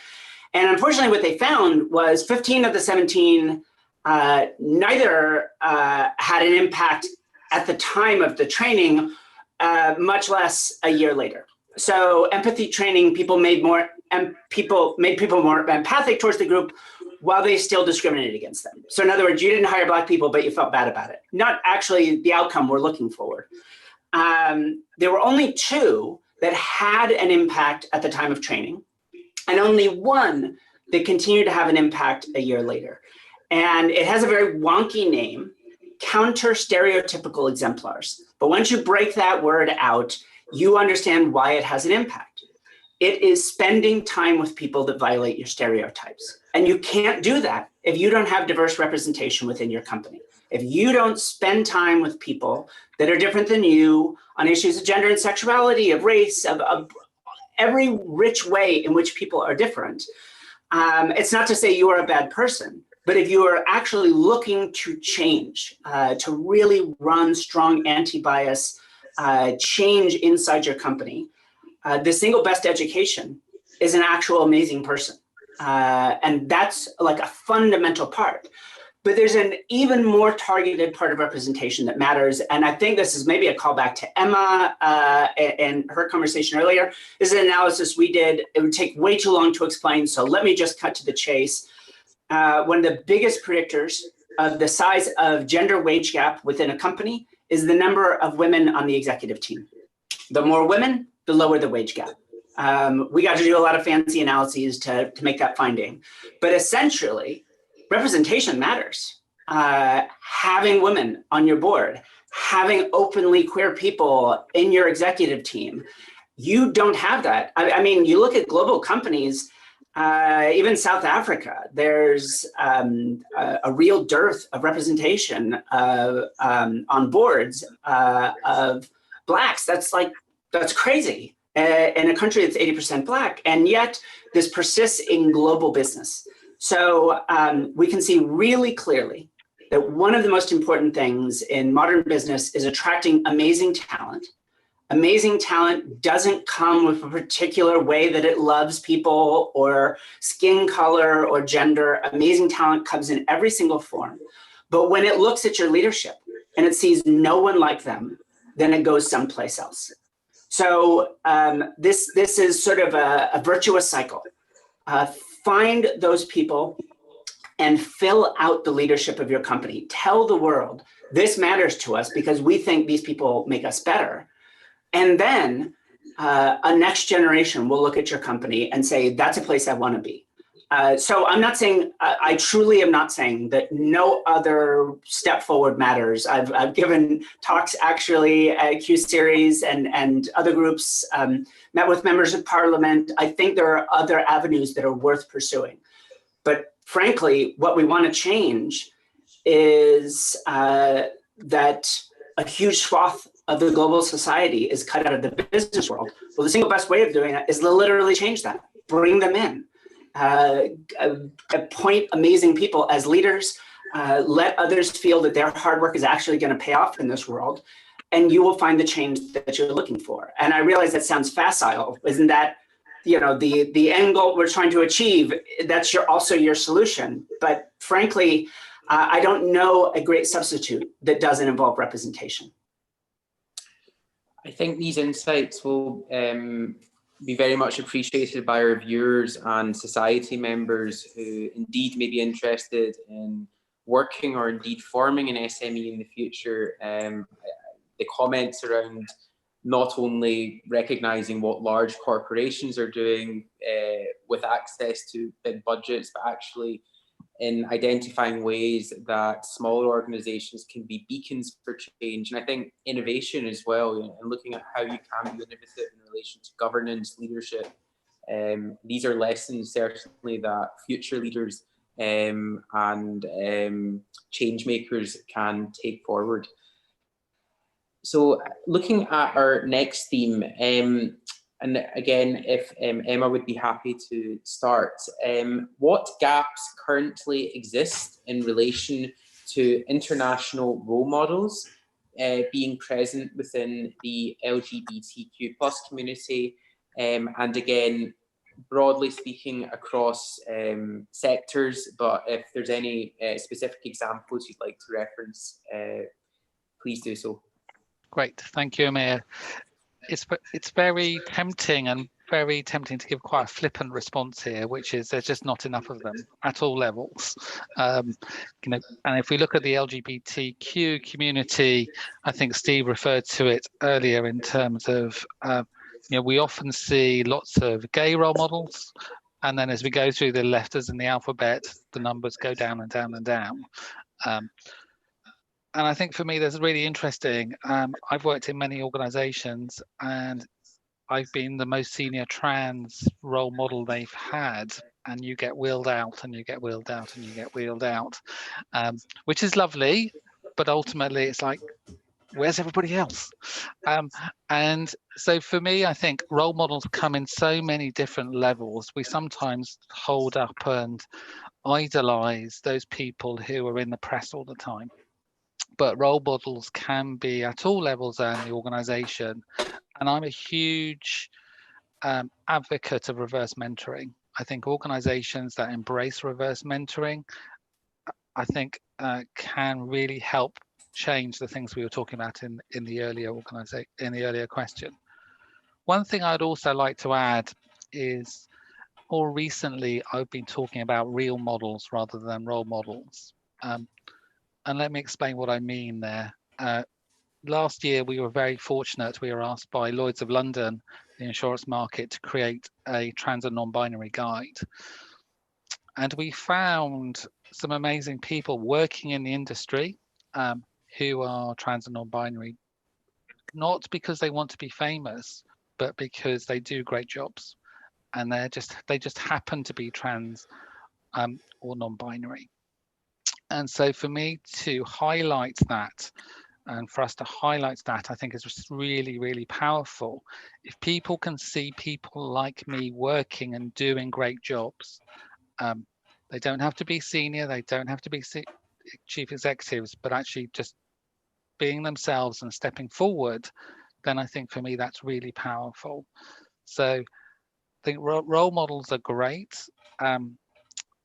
And unfortunately, what they found was 15 of the 17 neither had an impact at the time of the training, much less a year later. So empathy training, people made people more empathic towards the group while they still discriminated against them. So in other words, you didn't hire Black people, but you felt bad about it. Not actually the outcome we're looking for. There were only 2 that had an impact at the time of training, and only 1 that continued to have an impact a year later. And it has a very wonky name, counter-stereotypical exemplars. But once you break that word out, you understand why it has an impact. It is spending time with people that violate your stereotypes. And you can't do that if you don't have diverse representation within your company. If you don't spend time with people that are different than you on issues of gender and sexuality, of race, of every rich way in which people are different, it's not to say you are a bad person. But if you are actually looking to change, to really run strong anti-bias change inside your company, the single best education is an actual amazing person. And that's like a fundamental part. But there's an even more targeted part of representation that matters. And I think this is maybe a callback to Emma and her conversation earlier. This is an analysis we did. It would take way too long to explain. So let me just cut to the chase. One of the biggest predictors of the size of gender wage gap within a company is the number of women on the executive team. The more women, the lower the wage gap. We got to do a lot of fancy analyses to make that finding. But essentially, representation matters. having women on your board, having openly queer people in your executive team. You don't have that. I mean, you look at global companies, even South Africa, there's a real dearth of representation on boards of Blacks. That's crazy in a country that's 80% Black. And yet this persists in global business. So we can see really clearly that one of the most important things in modern business is attracting amazing talent. Amazing talent doesn't come with a particular way that it loves people or skin color or gender. Amazing talent comes in every single form. But when it looks at your leadership and it sees no one like them, then it goes someplace else. So this is sort of a virtuous cycle. Find those people and fill out the leadership of your company. Tell the world, this matters to us because we think these people make us better. And then a next generation will look at your company and say, that's a place I want to be. So I'm not saying, I truly am not saying that no other step forward matters. I've given talks actually at Q Series and other groups, met with members of parliament. I think there are other avenues that are worth pursuing. But frankly, what we want to change is that a huge swath of the global society is cut out of the business world. Well, the single best way of doing that is to literally change that, bring them in, appoint amazing people as leaders, let others feel that their hard work is actually going to pay off in this world, and you will find the change that you're looking for. And I realize that sounds facile. Isn't that, you know, the end goal we're trying to achieve? That's also your solution. But frankly, I don't know a great substitute that doesn't involve representation. I think these insights will be very much appreciated by our viewers and society members who indeed may be interested in working or indeed forming an SME in the future. The comments around not only recognising what large corporations are doing with access to big budgets, but actually in identifying ways that smaller organisations can be beacons for change. And I think innovation as well, you know, and looking at how you can be innovative in relation to governance, leadership. These are lessons certainly that future leaders and change makers can take forward. So looking at our next theme, and again, if Emma would be happy to start, what gaps currently exist in relation to international role models being present within the LGBTQ+ community, and again, broadly speaking across sectors, but if there's any specific examples you'd like to reference, please do so. Great, thank you, Amir. It's very tempting to give quite a flippant response here, which is there's just not enough of them at all levels. You know, and if we look at the LGBTQ community, I think Steve referred to it earlier in terms of, you know, we often see lots of gay role models, and then as we go through the letters in the alphabet, the numbers go down and down and down. And I think for me, that's really interesting. I've worked in many organizations and I've been the most senior trans role model they've had. And you get wheeled out and you get wheeled out and you get wheeled out, which is lovely. But ultimately, it's like, where's everybody else? And so for me, I think role models come in so many different levels. We sometimes hold up and idolize those people who are in the press all the time. But role models can be at all levels in the organization. And I'm a huge advocate of reverse mentoring. I think organizations that embrace reverse mentoring, I think can really help change the things we were talking about in the earlier question. One thing I'd also like to add is more recently, I've been talking about real models rather than role models. And let me explain what I mean there. Last year, we were very fortunate. We were asked by Lloyd's of London, the insurance market, to create a trans and non-binary guide. And we found some amazing people working in the industry who are trans and non-binary, not because they want to be famous, but because they do great jobs, and they just happen to be trans or non-binary. And so for me to highlight that, and for us to highlight that, I think is just really, really powerful. If people can see people like me working and doing great jobs, they don't have to be senior, they don't have to be chief executives, but actually just being themselves and stepping forward, then I think for me that's really powerful. So I think role models are great.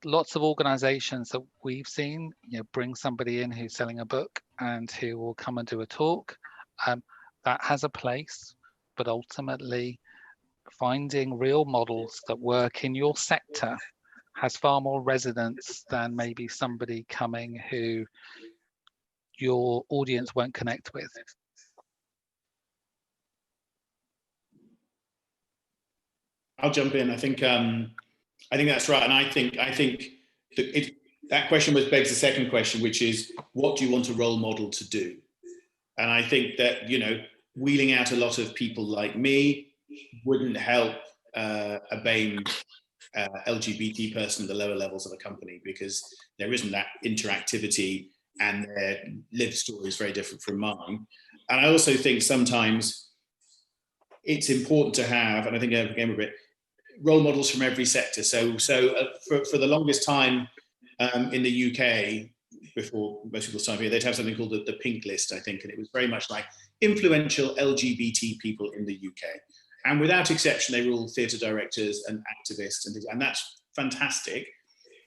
Lots of organizations that we've seen, bring somebody in who's selling a book and who will come and do a talk. That has a place, but ultimately finding real models that work in your sector has far more resonance than maybe somebody coming who your audience won't connect with. I'll jump in. I think that's right, and I think that question begs the second question, which is, what do you want a role model to do? And I think that wheeling out a lot of people like me wouldn't help a BAME LGBT person at the lower levels of a company, because there isn't that interactivity, and their lived story is very different from mine. And I also think sometimes it's important to have, and I think I became a bit, role models from every sector. So for the longest time in the UK, before most people's time here, they'd have something called the Pink List, I think, and it was very much like influential LGBT people in the UK. And without exception, they were all theatre directors and activists and things, and that's fantastic.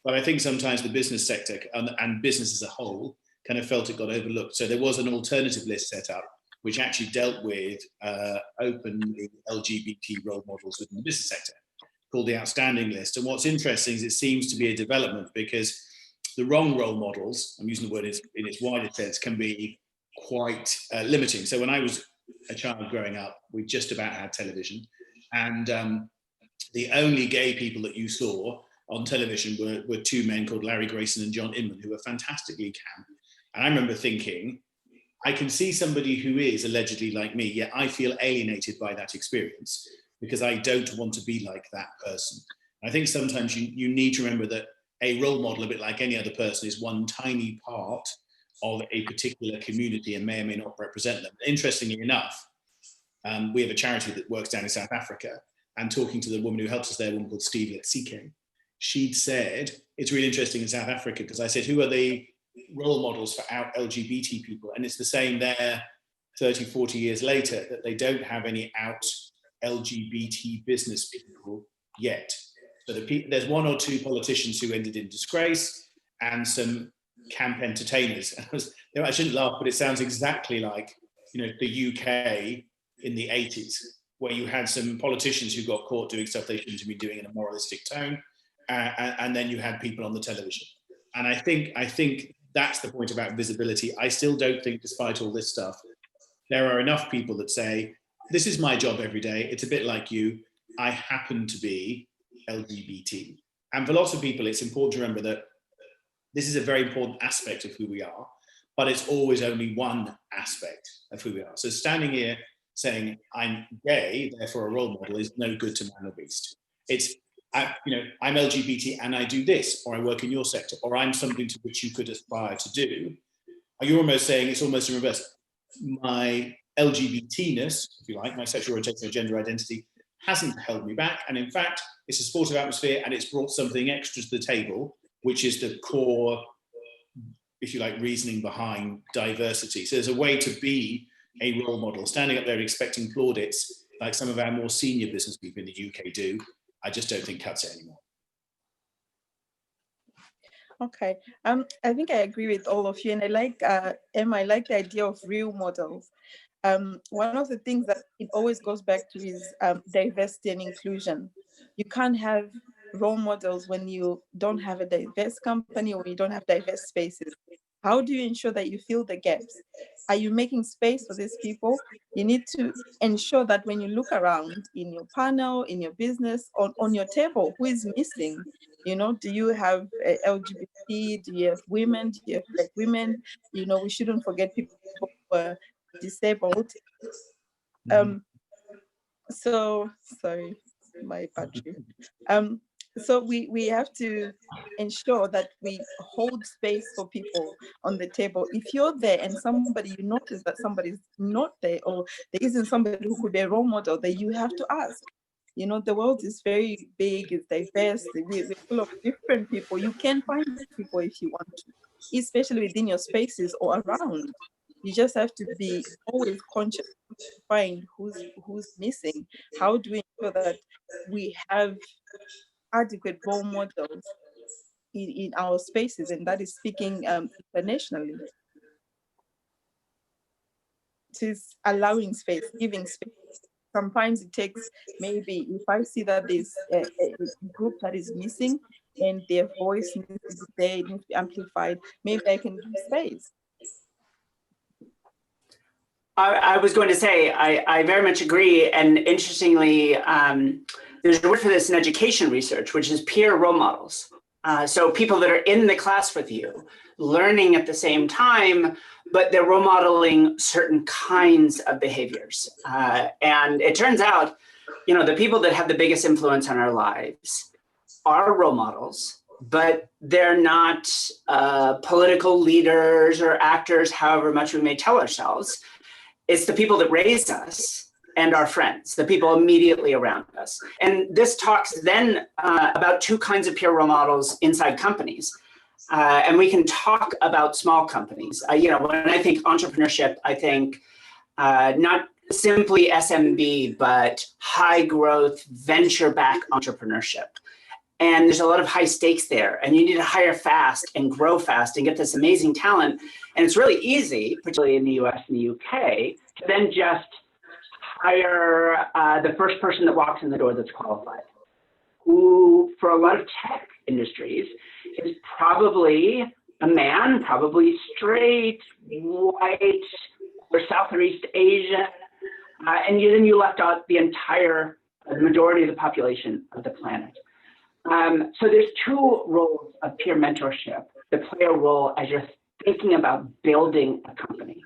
But I think sometimes the business sector and business as a whole kind of felt it got overlooked. So there was an alternative list set up, which actually dealt with openly LGBT role models within the business sector, called the Outstanding List. And what's interesting is it seems to be a development, because the wrong role models, I'm using the word in its wider sense, can be quite limiting. So when I was a child growing up, we just about had television, and the only gay people that you saw on television were two men called Larry Grayson and John Inman, who were fantastically camp. And I remember thinking, I can see somebody who is allegedly like me, yet I feel alienated by that experience, because I don't want to be like that person. I think sometimes you need to remember that a role model, a bit like any other person, is one tiny part of a particular community and may or may not represent them. Interestingly enough, we have a charity that works down in South Africa, and talking to the woman who helps us there, a woman called Stevie Sike, she'd said, it's really interesting in South Africa, because I said, who are the role models for out LGBT people? And it's the same there 30, 40 years later, that they don't have any out LGBT business people yet. So there's one or two politicians who ended in disgrace, and some camp entertainers. I shouldn't laugh, but it sounds exactly like the UK in the 80s, where you had some politicians who got caught doing stuff they shouldn't have been doing in a moralistic tone, and then you had people on the television. And I think that's the point about visibility. I still don't think, despite all this stuff, there are enough people that say, this is my job every day. It's a bit like you. I happen to be LGBT. And for lots of people, it's important to remember that this is a very important aspect of who we are, but it's always only one aspect of who we are. So standing here saying I'm gay, therefore a role model, is no good to man or beast. It's, I'm LGBT and I do this, or I work in your sector, or I'm something to which you could aspire to do. You're almost saying it's almost in reverse. My LGBT-ness, if you like, my sexual orientation or gender identity hasn't held me back. And in fact, it's a supportive atmosphere, and it's brought something extra to the table, which is the core, if you like, reasoning behind diversity. So there's a way to be a role model. Standing up there and expecting plaudits, like some of our more senior business people in the UK do, I just don't think cuts it anymore. Okay, I think I agree with all of you, and I like Emma, I like the idea of real models. One of the things that it always goes back to is diversity and inclusion. You can't have role models when you don't have a diverse company or you don't have diverse spaces. How do you ensure that you fill the gaps? Are you making space for these people? You need to ensure that when you look around in your panel, in your business, on your table, who is missing? You know, do you have LGBT? Do you have women? Do you have Black women? You know, we shouldn't forget people who are disabled. So sorry, my battery. So we have to ensure that we hold space for people on the table. If you're there and somebody, you notice that somebody's not there, or there isn't somebody who could be a role model, then you have to ask. You know, the world is very big, it's diverse, we're full of different people. You can find people if you want to, especially within your spaces or around. You just have to be always conscious to find who's missing. How do we ensure that we have adequate role models in our spaces, and that is speaking internationally. It is allowing space, giving space. Sometimes it takes, maybe if I see that there's a group that is missing and their voice needs to be there, it needs to be amplified, maybe I can give space. I was going to say, I very much agree. And interestingly, there's a word for this in education research, which is peer role models. So people that are in the class with you, learning at the same time, but they're role modeling certain kinds of behaviors. And it turns out, you know, the people that have the biggest influence on our lives are role models, but they're not political leaders or actors, however much we may tell ourselves. It's the people that raised us and our friends, the people immediately around us. And this talks then about two kinds of peer role models inside companies. And we can talk about small companies. You know, when I think entrepreneurship, I think not simply SMB, but high growth, venture-backed entrepreneurship. And there's a lot of high stakes there, and you need to hire fast and grow fast and get this amazing talent. And it's really easy, particularly in the US and the UK, to then just hire the first person that walks in the door that's qualified, who for a lot of tech industries is probably a man, probably straight, white, or South or East Asian, and then you left out the majority of the population of the planet. So there's two roles of peer mentorship that play a role as you're thinking about building a company.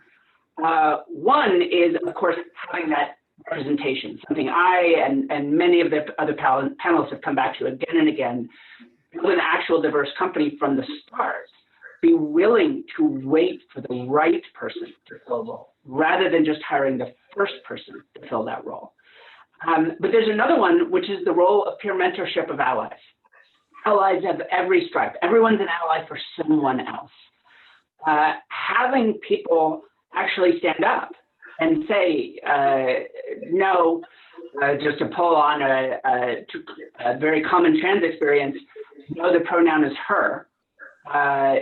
One is, of course, having that representation, something I and many of the other panelists have come back to again and again. Build an actual diverse company from the start. Be willing to wait for the right person to fill a role, rather than just hiring the first person to fill that role. But there's another one, which is the role of peer mentorship of allies. Allies of every stripe. Everyone's an ally for someone else. Having people actually stand up and say, no, just to pull on a very common trans experience, no, the pronoun is her.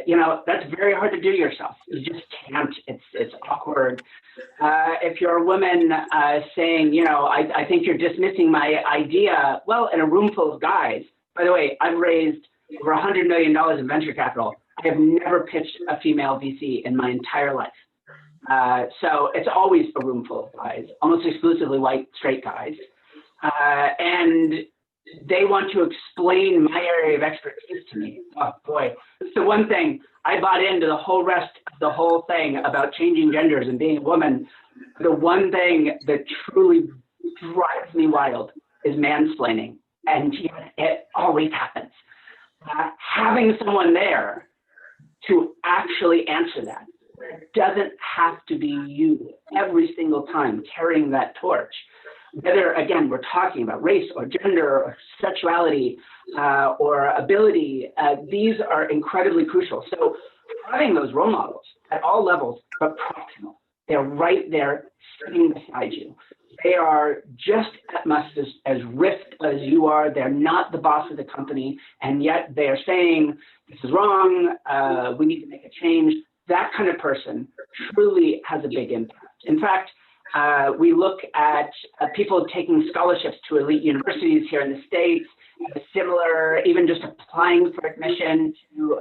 You know, that's very hard to do yourself. You just can't, it's awkward. If you're a woman saying, you know, I think you're dismissing my idea, well, in a room full of guys, by the way, I've raised over $100 million in venture capital. I have never pitched a female VC in my entire life. So it's always a room full of guys, almost exclusively white, straight guys. And they want to explain my area of expertise to me. Oh boy, it's the one thing I bought into the whole rest of the whole thing about changing genders and being a woman. The one thing that truly drives me wild is mansplaining, and it always happens. Having someone there to actually answer that, it doesn't have to be you every single time carrying that torch. Whether, again, we're talking about race or gender or sexuality or ability, these are incredibly crucial. So having those role models at all levels, but proximal, they're right there sitting beside you. They are just as much as rift as you are. They're not the boss of the company, and yet they are saying, this is wrong, we need to make a change. That kind of person truly has a big impact. In fact, We look at people taking scholarships to elite universities here in the States, similar, even just applying for admission to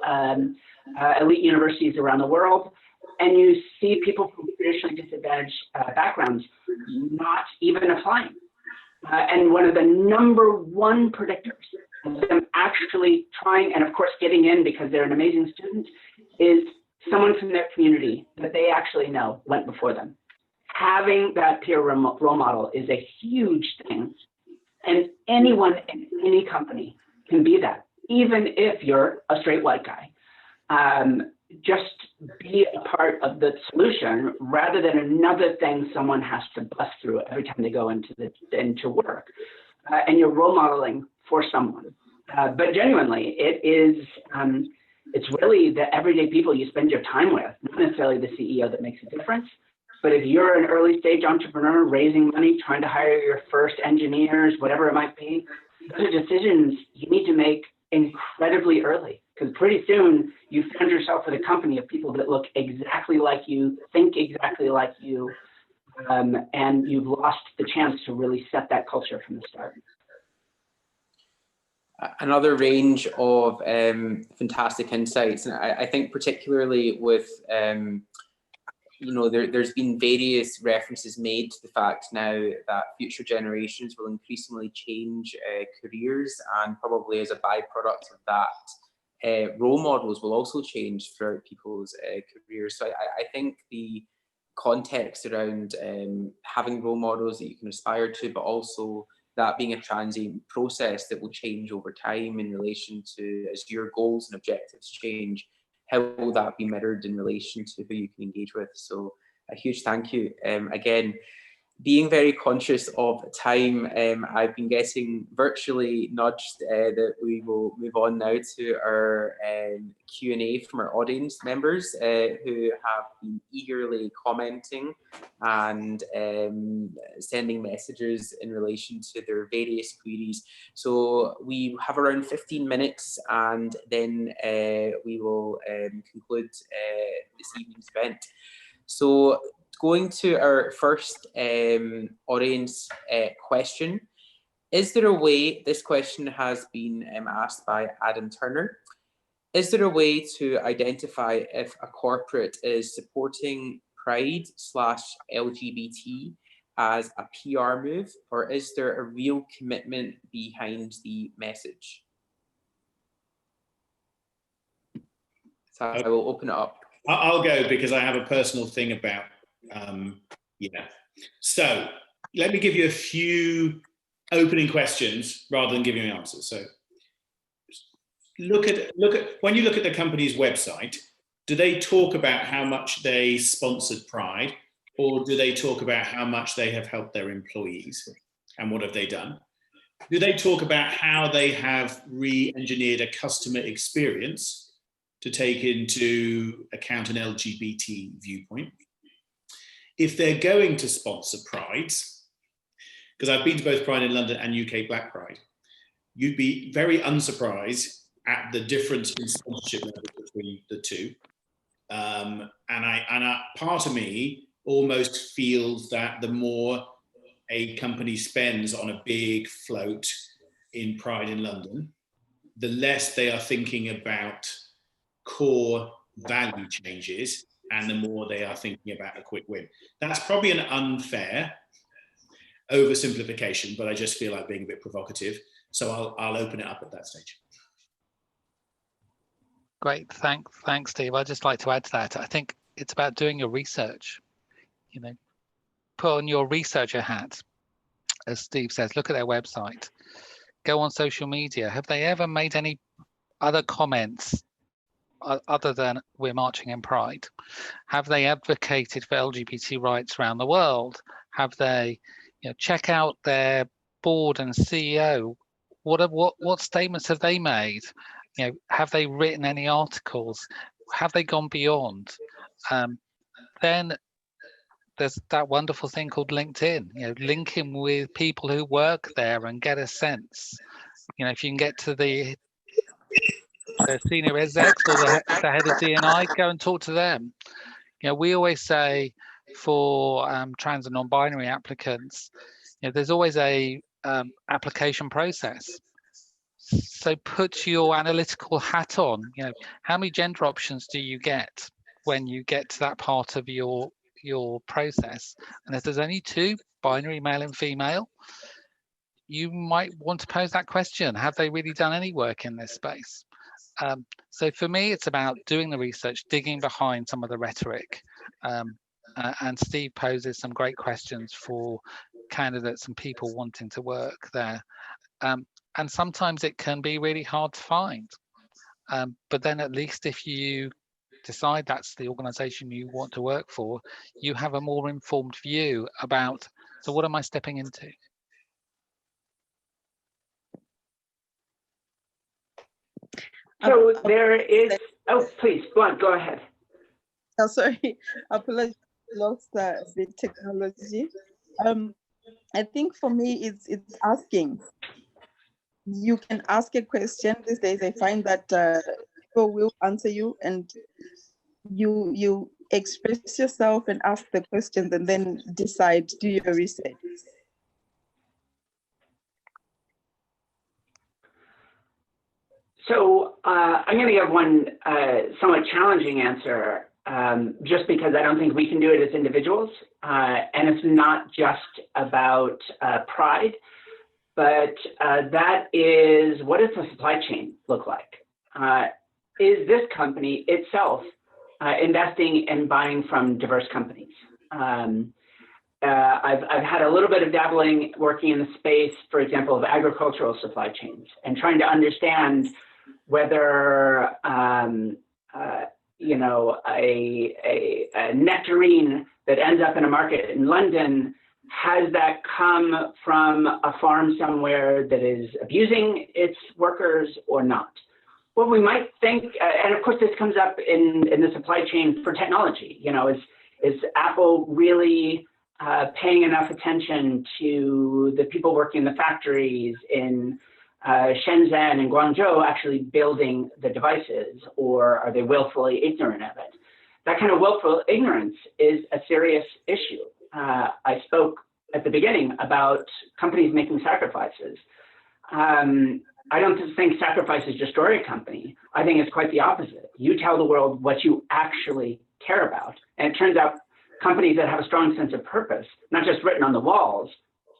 elite universities around the world. And you see people from traditionally disadvantaged backgrounds not even applying. And one of the #1 predictors of them actually trying, and of course getting in because they're an amazing student, is someone from their community that they actually know went before them. Having that peer role model is a huge thing. And anyone in any company can be that, even if you're a straight white guy. Just be a part of the solution rather than another thing someone has to bust through every time they go into work. And you're role modeling for someone. But genuinely, it's really the everyday people you spend your time with, not necessarily the CEO that makes a difference. But if you're an early stage entrepreneur raising money, trying to hire your first engineers, whatever it might be, those are decisions you need to make incredibly early, because pretty soon you find yourself with a company of people that look exactly like you, think exactly like you, and you've lost the chance to really set that culture from the start. Another range of fantastic insights, and I think particularly with there's been various references made to the fact now that future generations will increasingly change careers, and probably as a byproduct of that, role models will also change throughout people's careers. So I think the context around having role models that you can aspire to, but also that being a transient process that will change over time in relation to as your goals and objectives change, how will that be mirrored in relation to who you can engage with? So a huge thank you. Again, being very conscious of time, I've been getting virtually nudged that we will move on now to our Q&A from our audience members who have been eagerly commenting and sending messages in relation to their various queries. So we have around 15 minutes, and then we will conclude this evening's event. So going to our first audience question. Is there a way, this question has been asked by Adam Turner, is there a way to identify if a corporate is supporting Pride / LGBT as a PR move, or is there a real commitment behind the message? So I will open it up. I'll go because I have a personal thing about So let me give you a few opening questions rather than giving you answers. So look at when you look at the company's website, do they talk about how much they sponsored Pride, or do they talk about how much they have helped their employees and what have they done? Do they talk about how they have re-engineered a customer experience to take into account an LGBT viewpoint? If they're going to sponsor Prides, because I've been to both Pride in London and UK Black Pride, you'd be very unsurprised at the difference in sponsorship level between the two. And part of me almost feels that the more a company spends on a big float in Pride in London, the less they are thinking about core value changes, and the more they are thinking about a quick win. That's probably an unfair oversimplification, but I just feel like being a bit provocative. So I'll open it up at that stage. Great, thanks, Steve. I'd just like to add to that. I think it's about doing your research. Put on your researcher hat, as Steve says. Look at their website. Go on social media. Have they ever made any other comments other than we're marching in Pride? Have they advocated for LGBT rights around the world? Have they, check out their board and CEO? What statements have they made? Have they written any articles? Have they gone beyond? Then there's that wonderful thing called LinkedIn. Link in with people who work there and get a sense. If you can get to the senior execs or the head of D&I, go and talk to them. We always say for trans and non-binary applicants, there's always a application process. So put your analytical hat on. How many gender options do you get when you get to that part of your process? And if there's only 2, binary male and female, you might want to pose that question: have they really done any work in this space? So for me, it's about doing the research, digging behind some of the rhetoric. And Steve poses some great questions for candidates and people wanting to work there. And sometimes it can be really hard to find. But then at least if you decide that's the organization you want to work for, you have a more informed view about, so what am I stepping into? So there is, oh, please, go ahead. Oh, sorry, apologies, lost the technology. I think for me, it's asking. You can ask a question these days. I find that people will answer you, and you express yourself and ask the questions, and then decide, do your research. So I'm going to give one somewhat challenging answer, just because I don't think we can do it as individuals. And it's not just about pride, but that is, what does the supply chain look like? Is this company itself investing and buying from diverse companies? I've had a little bit of dabbling working in the space, for example, of agricultural supply chains, and trying to understand whether you know, a nectarine that ends up in a market in London, has that come from a farm somewhere that is abusing its workers or not? Well, we might think, and of course this comes up in the supply chain for technology. You know, is Apple really paying enough attention to the people working in the factories in Shenzhen and Guangzhou actually building the devices, or are they willfully ignorant of it? That kind of willful ignorance is a serious issue. I spoke at the beginning about companies making sacrifices. I don't think sacrifices destroy a company. I think it's quite the opposite. You tell the world what you actually care about. And it turns out companies that have a strong sense of purpose, not just written on the walls,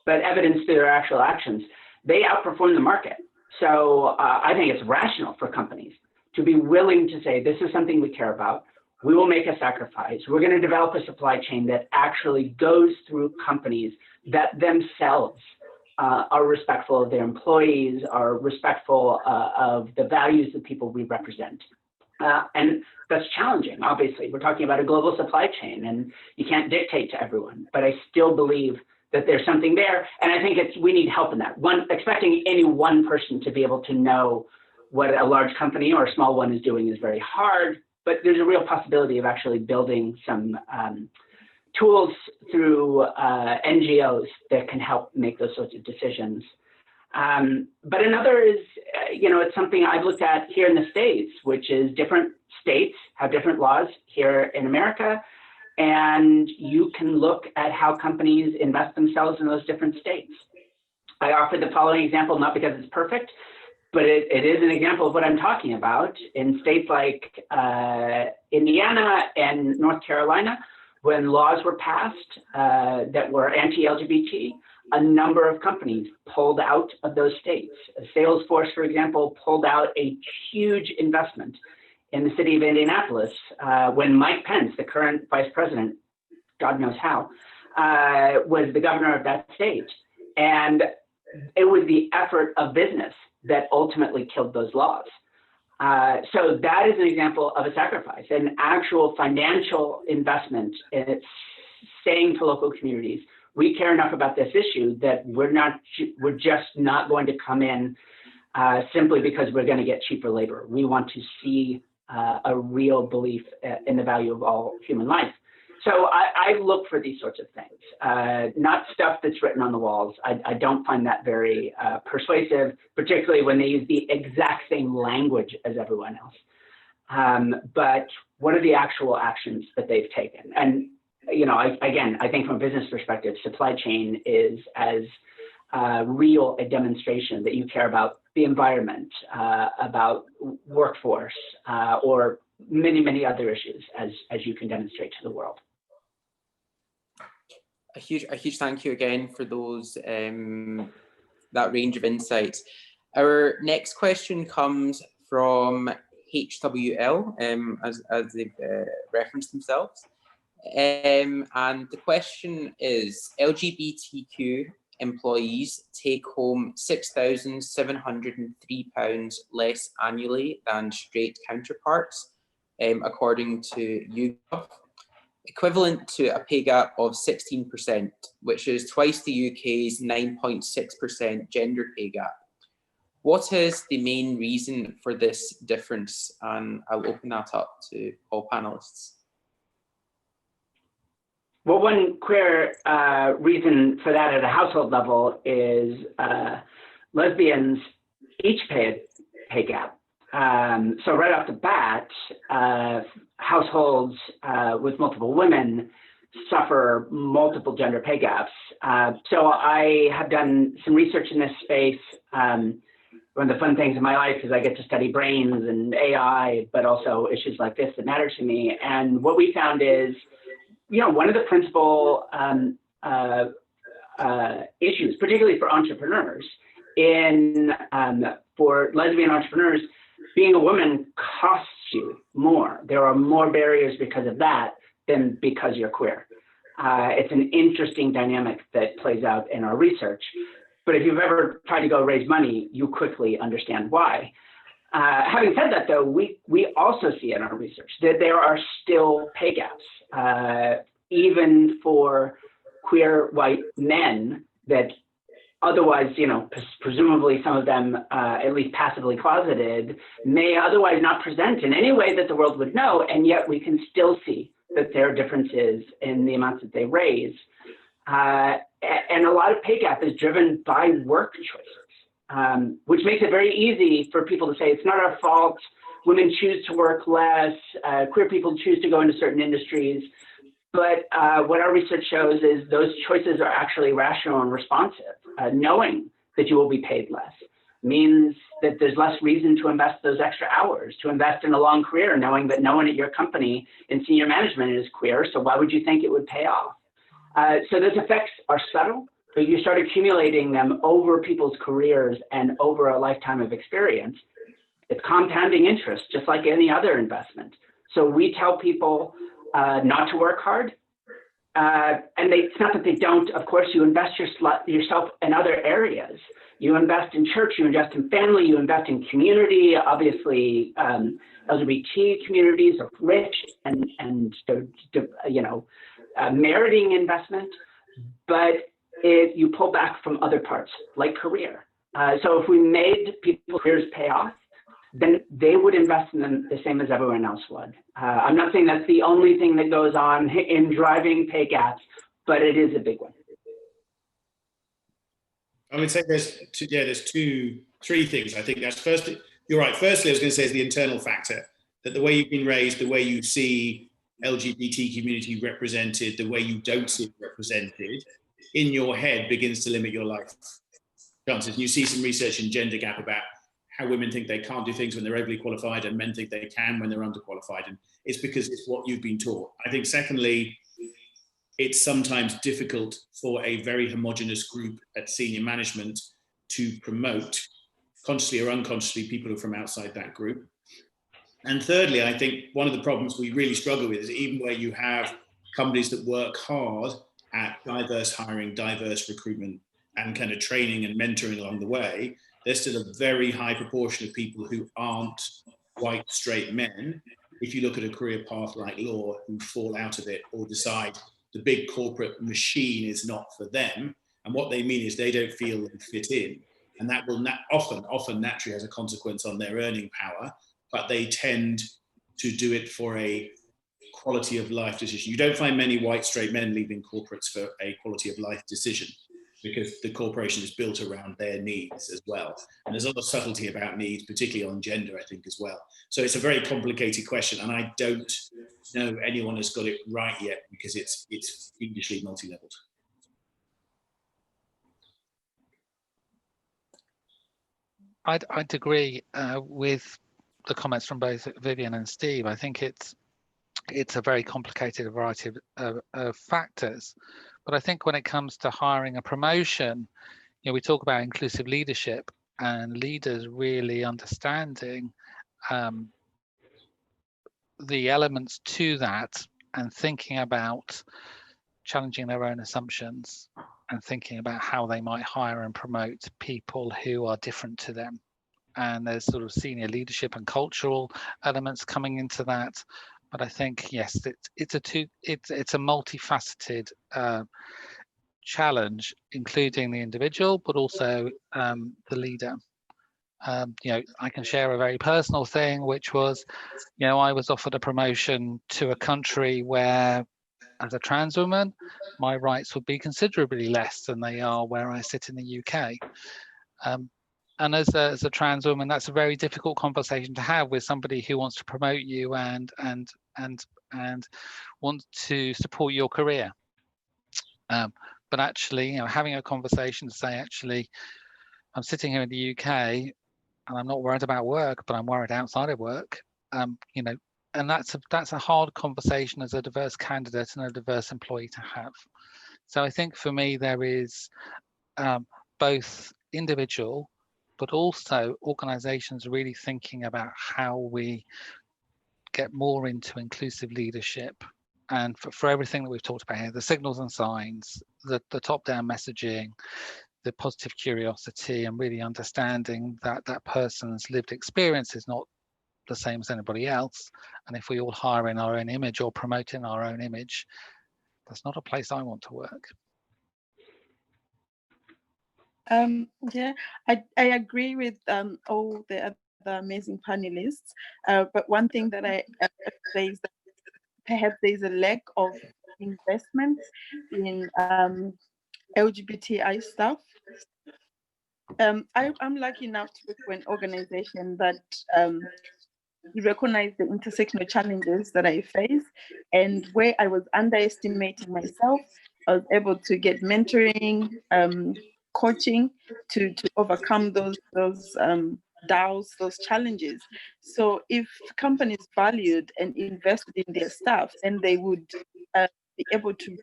but evidence through their actual actions, they outperform the market. So I think it's rational for companies to be willing to say, this is something we care about. We will make a sacrifice. We're going to develop a supply chain that actually goes through companies that themselves are respectful of their employees, are respectful of the values of people we represent. And that's challenging, obviously. We're talking about a global supply chain, and you can't dictate to everyone, but I still believe that there's something there. And I think we need help in that. Expecting any one person to be able to know what a large company or a small one is doing is very hard, but there's a real possibility of actually building some tools through NGOs that can help make those sorts of decisions. But another is, you know, it's something I've looked at here in the States, which is different states have different laws here in America. And you can look at how companies invest themselves in those different states. I offer the following example, not because it's perfect, but it is an example of what I'm talking about. In states like Indiana and North Carolina, when laws were passed that were anti-LGBT, a number of companies pulled out of those states. Salesforce, for example, pulled out a huge investment in the city of Indianapolis when Mike Pence, the current vice president, God knows how, was the governor of that state. And it was the effort of business that ultimately killed those laws. So that is an example of a sacrifice, an actual financial investment in saying to local communities, we care enough about this issue that we're just not going to come in simply because we're going to get cheaper labor. We want to see a real belief in the value of all human life. So I look for these sorts of things, not stuff that's written on the walls. I don't find that very persuasive, particularly when they use the exact same language as everyone else. But what are the actual actions that they've taken? And I think from a business perspective, supply chain is as real a demonstration that you care about the environment, about workforce, or many, many other issues as you can demonstrate to the world. A huge thank you again for those that range of insights. Our next question comes from HWL, as they've referenced themselves. And the question is, LGBTQ employees take home £6,703 less annually than straight counterparts, according to YouGov, equivalent to a pay gap of 16%, which is twice the UK's 9.6% gender pay gap. What is the main reason for this difference? And I'll open that up to all panelists. Well, one clear reason for that at a household level is lesbians each pay a pay gap. So right off the bat, households with multiple women suffer multiple gender pay gaps. So I have done some research in this space. One of the fun things in my life is I get to study brains and AI, but also issues like this that matter to me. And what we found is, one of the principal issues, particularly for entrepreneurs, for lesbian entrepreneurs, being a woman costs you more. There are more barriers because of that than because you're queer. It's an interesting dynamic that plays out in our research. But if you've ever tried to go raise money, you quickly understand why. Having said that, though, we also see in our research that there are still pay gaps, even for queer white men that otherwise, presumably some of them, at least passively closeted, may otherwise not present in any way that the world would know, and yet we can still see that there are differences in the amounts that they raise. And a lot of pay gap is driven by work choices, which makes it very easy for people to say, it's not our fault, women choose to work less, queer people choose to go into certain industries. But what our research shows is those choices are actually rational and responsive. Knowing that you will be paid less means that there's less reason to invest those extra hours, to invest in a long career, knowing that no one at your company in senior management is queer, so why would you think it would pay off? So those effects are subtle, but you start accumulating them over people's careers and over a lifetime of experience. It's compounding interest, just like any other investment. So we tell people not to work hard. And it's not that they don't. Of course, you invest yourself in other areas. You invest in church, you invest in family, you invest in community. Obviously, LGBT communities are rich and meriting investment, but you pull back from other parts, like career. So if we made people's careers pay off, then they would invest in them the same as everyone else would. I'm not saying that's the only thing that goes on in driving pay gaps, but it is a big one. I would say there's three things. I think that's first, you're right. Firstly, I was going to say is the internal factor, that the way you've been raised, the way you see LGBT community represented, the way you don't see it represented in your head begins to limit your life chances. And you see some research in Gender Gap about how women think they can't do things when they're overly qualified and men think they can when they're underqualified. And it's because it's what you've been taught. I think secondly, it's sometimes difficult for a very homogenous group at senior management to promote, consciously or unconsciously, people who are from outside that group. And thirdly, I think one of the problems we really struggle with is even where you have companies that work hard at diverse hiring, diverse recruitment, and kind of training and mentoring along the way, there's still a very high proportion of people who aren't white, straight men, if you look at a career path like law, who fall out of it or decide the big corporate machine is not for them. And what they mean is they don't feel they fit in. And that will often naturally has a consequence on their earning power, but they tend to do it for a quality of life decision. You don't find many white, straight men leaving corporates for a quality of life decision. because the corporation is built around their needs as well. And there's a lot of subtlety about needs, particularly on gender, I think, as well. So it's a very complicated question, and I don't know anyone has got it right yet, because it's hugely multi-leveled. I'd agree with the comments from both Vivian and Steve. I think it's a very complicated variety of factors. But I think when it comes to hiring a promotion, we talk about inclusive leadership and leaders really understanding the elements to that and thinking about challenging their own assumptions and thinking about how they might hire and promote people who are different to them. And there's sort of senior leadership and cultural elements coming into that. But I think, yes, it's a multifaceted challenge, including the individual, but also the leader. I can share a very personal thing, which was, I was offered a promotion to a country where, as a trans woman, my rights would be considerably less than they are where I sit in the UK. And as a trans woman, that's a very difficult conversation to have with somebody who wants to promote you and want to support your career. But actually, having a conversation to say, actually, I'm sitting here in the UK and I'm not worried about work, but I'm worried outside of work. And that's a hard conversation as a diverse candidate and a diverse employee to have. So I think for me, there is both individual, but also organizations really thinking about how we get more into inclusive leadership. And for everything that we've talked about here, the signals and signs, the top-down messaging, the positive curiosity, and really understanding that that person's lived experience is not the same as anybody else. And if we all hire in our own image or promote in our own image, that's not a place I want to work. Yeah, I agree with all the other amazing panelists. But one thing that I say is that perhaps there's a lack of investment in LGBTI stuff. I'm lucky enough to work for an organization that recognize the intersectional challenges that I face, and where I was underestimating myself, I was able to get mentoring, coaching to overcome those doubts, those challenges. So if companies valued and invested in their staff, then they would be able to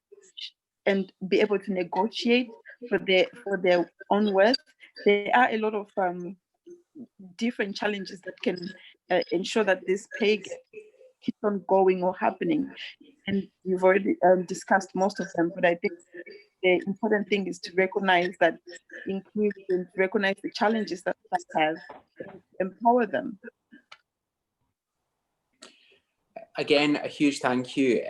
negotiate for their own worth. There are a lot of different challenges that can ensure that this pay gap keeps on going or happening. And you've already discussed most of them, but I think the important thing is to recognize that inclusion, recognize the challenges that staff have, and empower them. Again, a huge thank you.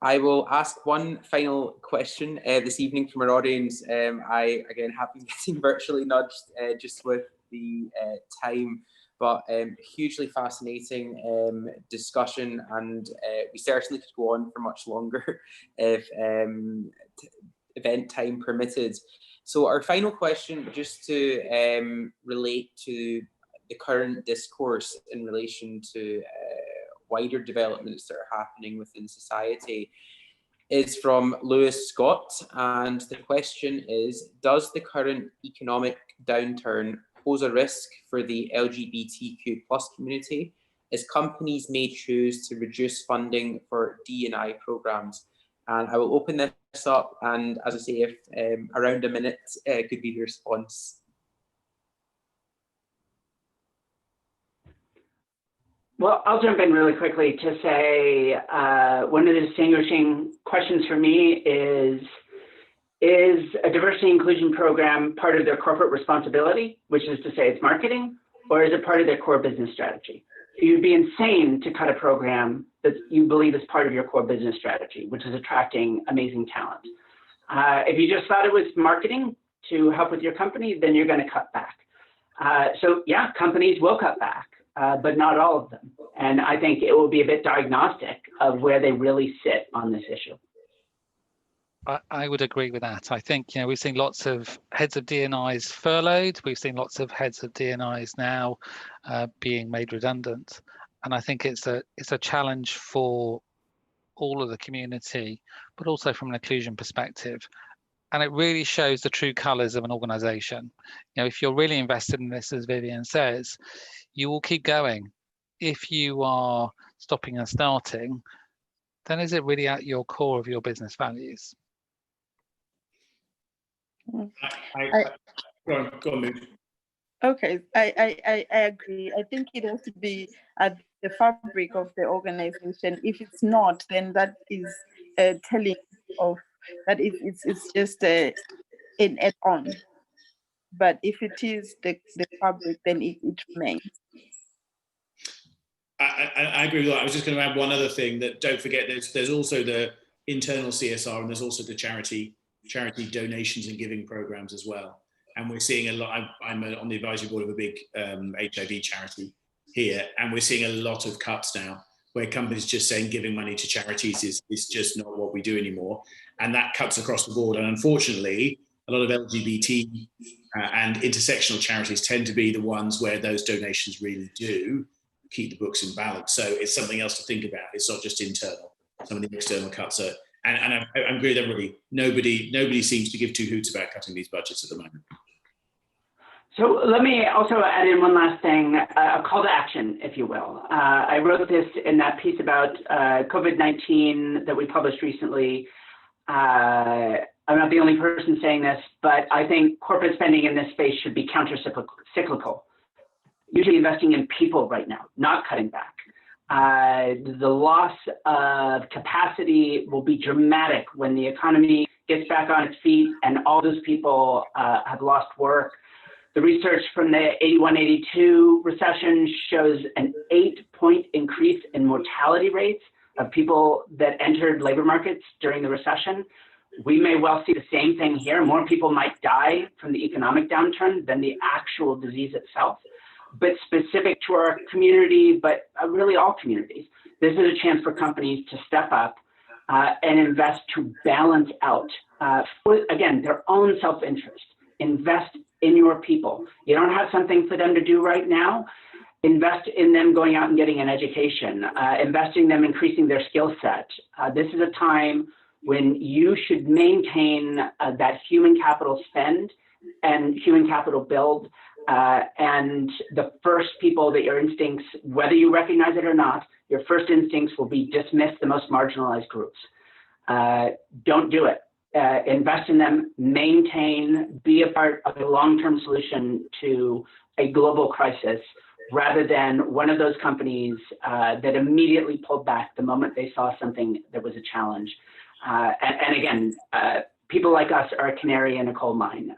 I will ask one final question this evening from our audience. I, again, have been getting virtually nudged just with the time, but hugely fascinating discussion, and we certainly could go on for much longer if event time permitted. So our final question, just to relate to the current discourse in relation to wider developments that are happening within society, is from Lewis Scott, and the question is, does the current economic downturn pose a risk for the LGBTQ+ community as companies may choose to reduce funding for D&I programs? And I will open this up, and as I say, if around a minute could be the response. Well, I'll jump in really quickly to say one of the distinguishing questions for me is a diversity inclusion program part of their corporate responsibility, which is to say it's marketing, or is it part of their core business strategy? You'd be insane to cut a program that you believe is part of your core business strategy, which is attracting amazing talent. If you just thought it was marketing to help with your company, then you're going to cut back. So yeah, companies will cut back. But not all of them. And I think it will be a bit diagnostic of where they really sit on this issue. I would agree with that. I think, we've seen lots of heads of D&Is furloughed. We've seen lots of heads of D&Is now being made redundant. And I think it's a challenge for all of the community, but also from an inclusion perspective. And it really shows the true colours of an organisation. If you're really invested in this, as Vivian says, you will keep going. If you are stopping and starting, then is it really at your core of your business values? Go on, Moud. Okay, I agree. I think it has to be at the fabric of the organization. If it's not, then that is telling of that it's just an add-on. But if it is the fabric, then it remains. I agree with that. I was just going to add one other thing, that don't forget there's also the internal CSR, and there's also the charity donations and giving programs as well. And we're seeing a lot. I'm on the advisory board of a big HIV charity here, and we're seeing a lot of cuts now, where companies just saying giving money to charities is just not what we do anymore, and that cuts across the board. And unfortunately, a lot of LGBT and intersectional charities tend to be the ones where those donations really do keep the books in balance. So it's something else to think about. It's not just internal. Some of the external cuts are, and I agree with everybody. Nobody seems to give two hoots about cutting these budgets at the moment. So let me also add in one last thing, a call to action, if you will. I wrote this in that piece about COVID-19 that we published recently. I'm not the only person saying this, but I think corporate spending in this space should be counter-cyclical. Usually investing in people right now, not cutting back. The loss of capacity will be dramatic when the economy gets back on its feet and all those people have lost work. The research from the 81-82 recession shows an 8-point increase in mortality rates of people that entered labor markets during the recession. We may well see the same thing here. More people might die from the economic downturn than the actual disease itself. But specific to our community, but really all communities, this is a chance for companies to step up and invest to balance out, again, their own self-interest. Invest in your people. You don't have something for them to do right now. Invest in them going out and getting an education, investing in them increasing their skill set. This is a time when you should maintain that human capital spend and human capital build. And the first people that your instincts, whether you recognize it or not, your first instincts will be dismiss the most marginalized groups. Don't do it. Invest in them, maintain, be a part of a long-term solution to a global crisis, rather than one of those companies that immediately pulled back the moment they saw something that was a challenge. And again, people like us are a canary in a coal mine.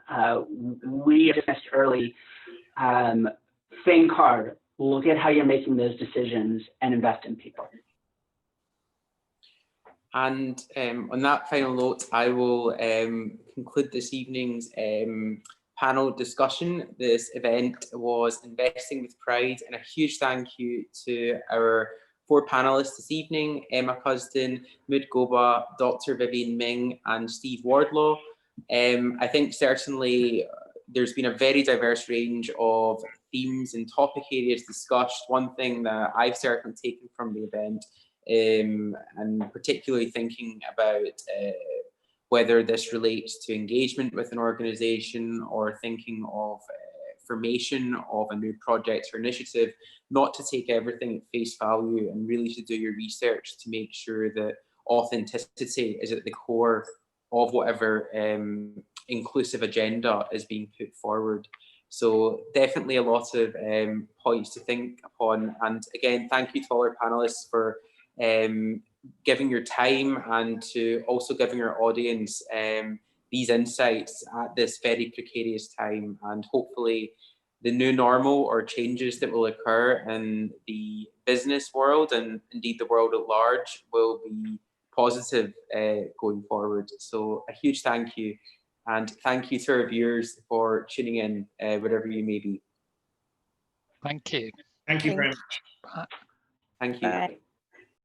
We dismissed early. Think hard, look at how you're making those decisions and invest in people. And on that final note, I will conclude this evening's panel discussion. This event was Investing with Pride, and a huge thank you to our 4 panellists this evening: Emma Cusdin, Moud Goba, Dr. Vivian Ming, and Steve Wardlaw. I think certainly there's been a very diverse range of themes and topic areas discussed. One thing that I've certainly taken from the event, and particularly thinking about whether this relates to engagement with an organisation or thinking of formation of a new project or initiative, not to take everything at face value and really to do your research to make sure that authenticity is at the core of whatever inclusive agenda is being put forward. So definitely a lot of points to think upon. And again, thank you to all our panellists for giving your time and to also giving our audience these insights at this very precarious time. And hopefully the new normal or changes that will occur in the business world and indeed the world at large will be positive going forward. So a huge thank you. And thank you to our viewers for tuning in, wherever you may be. Thank you. Thank you very much. Thank you. Bye.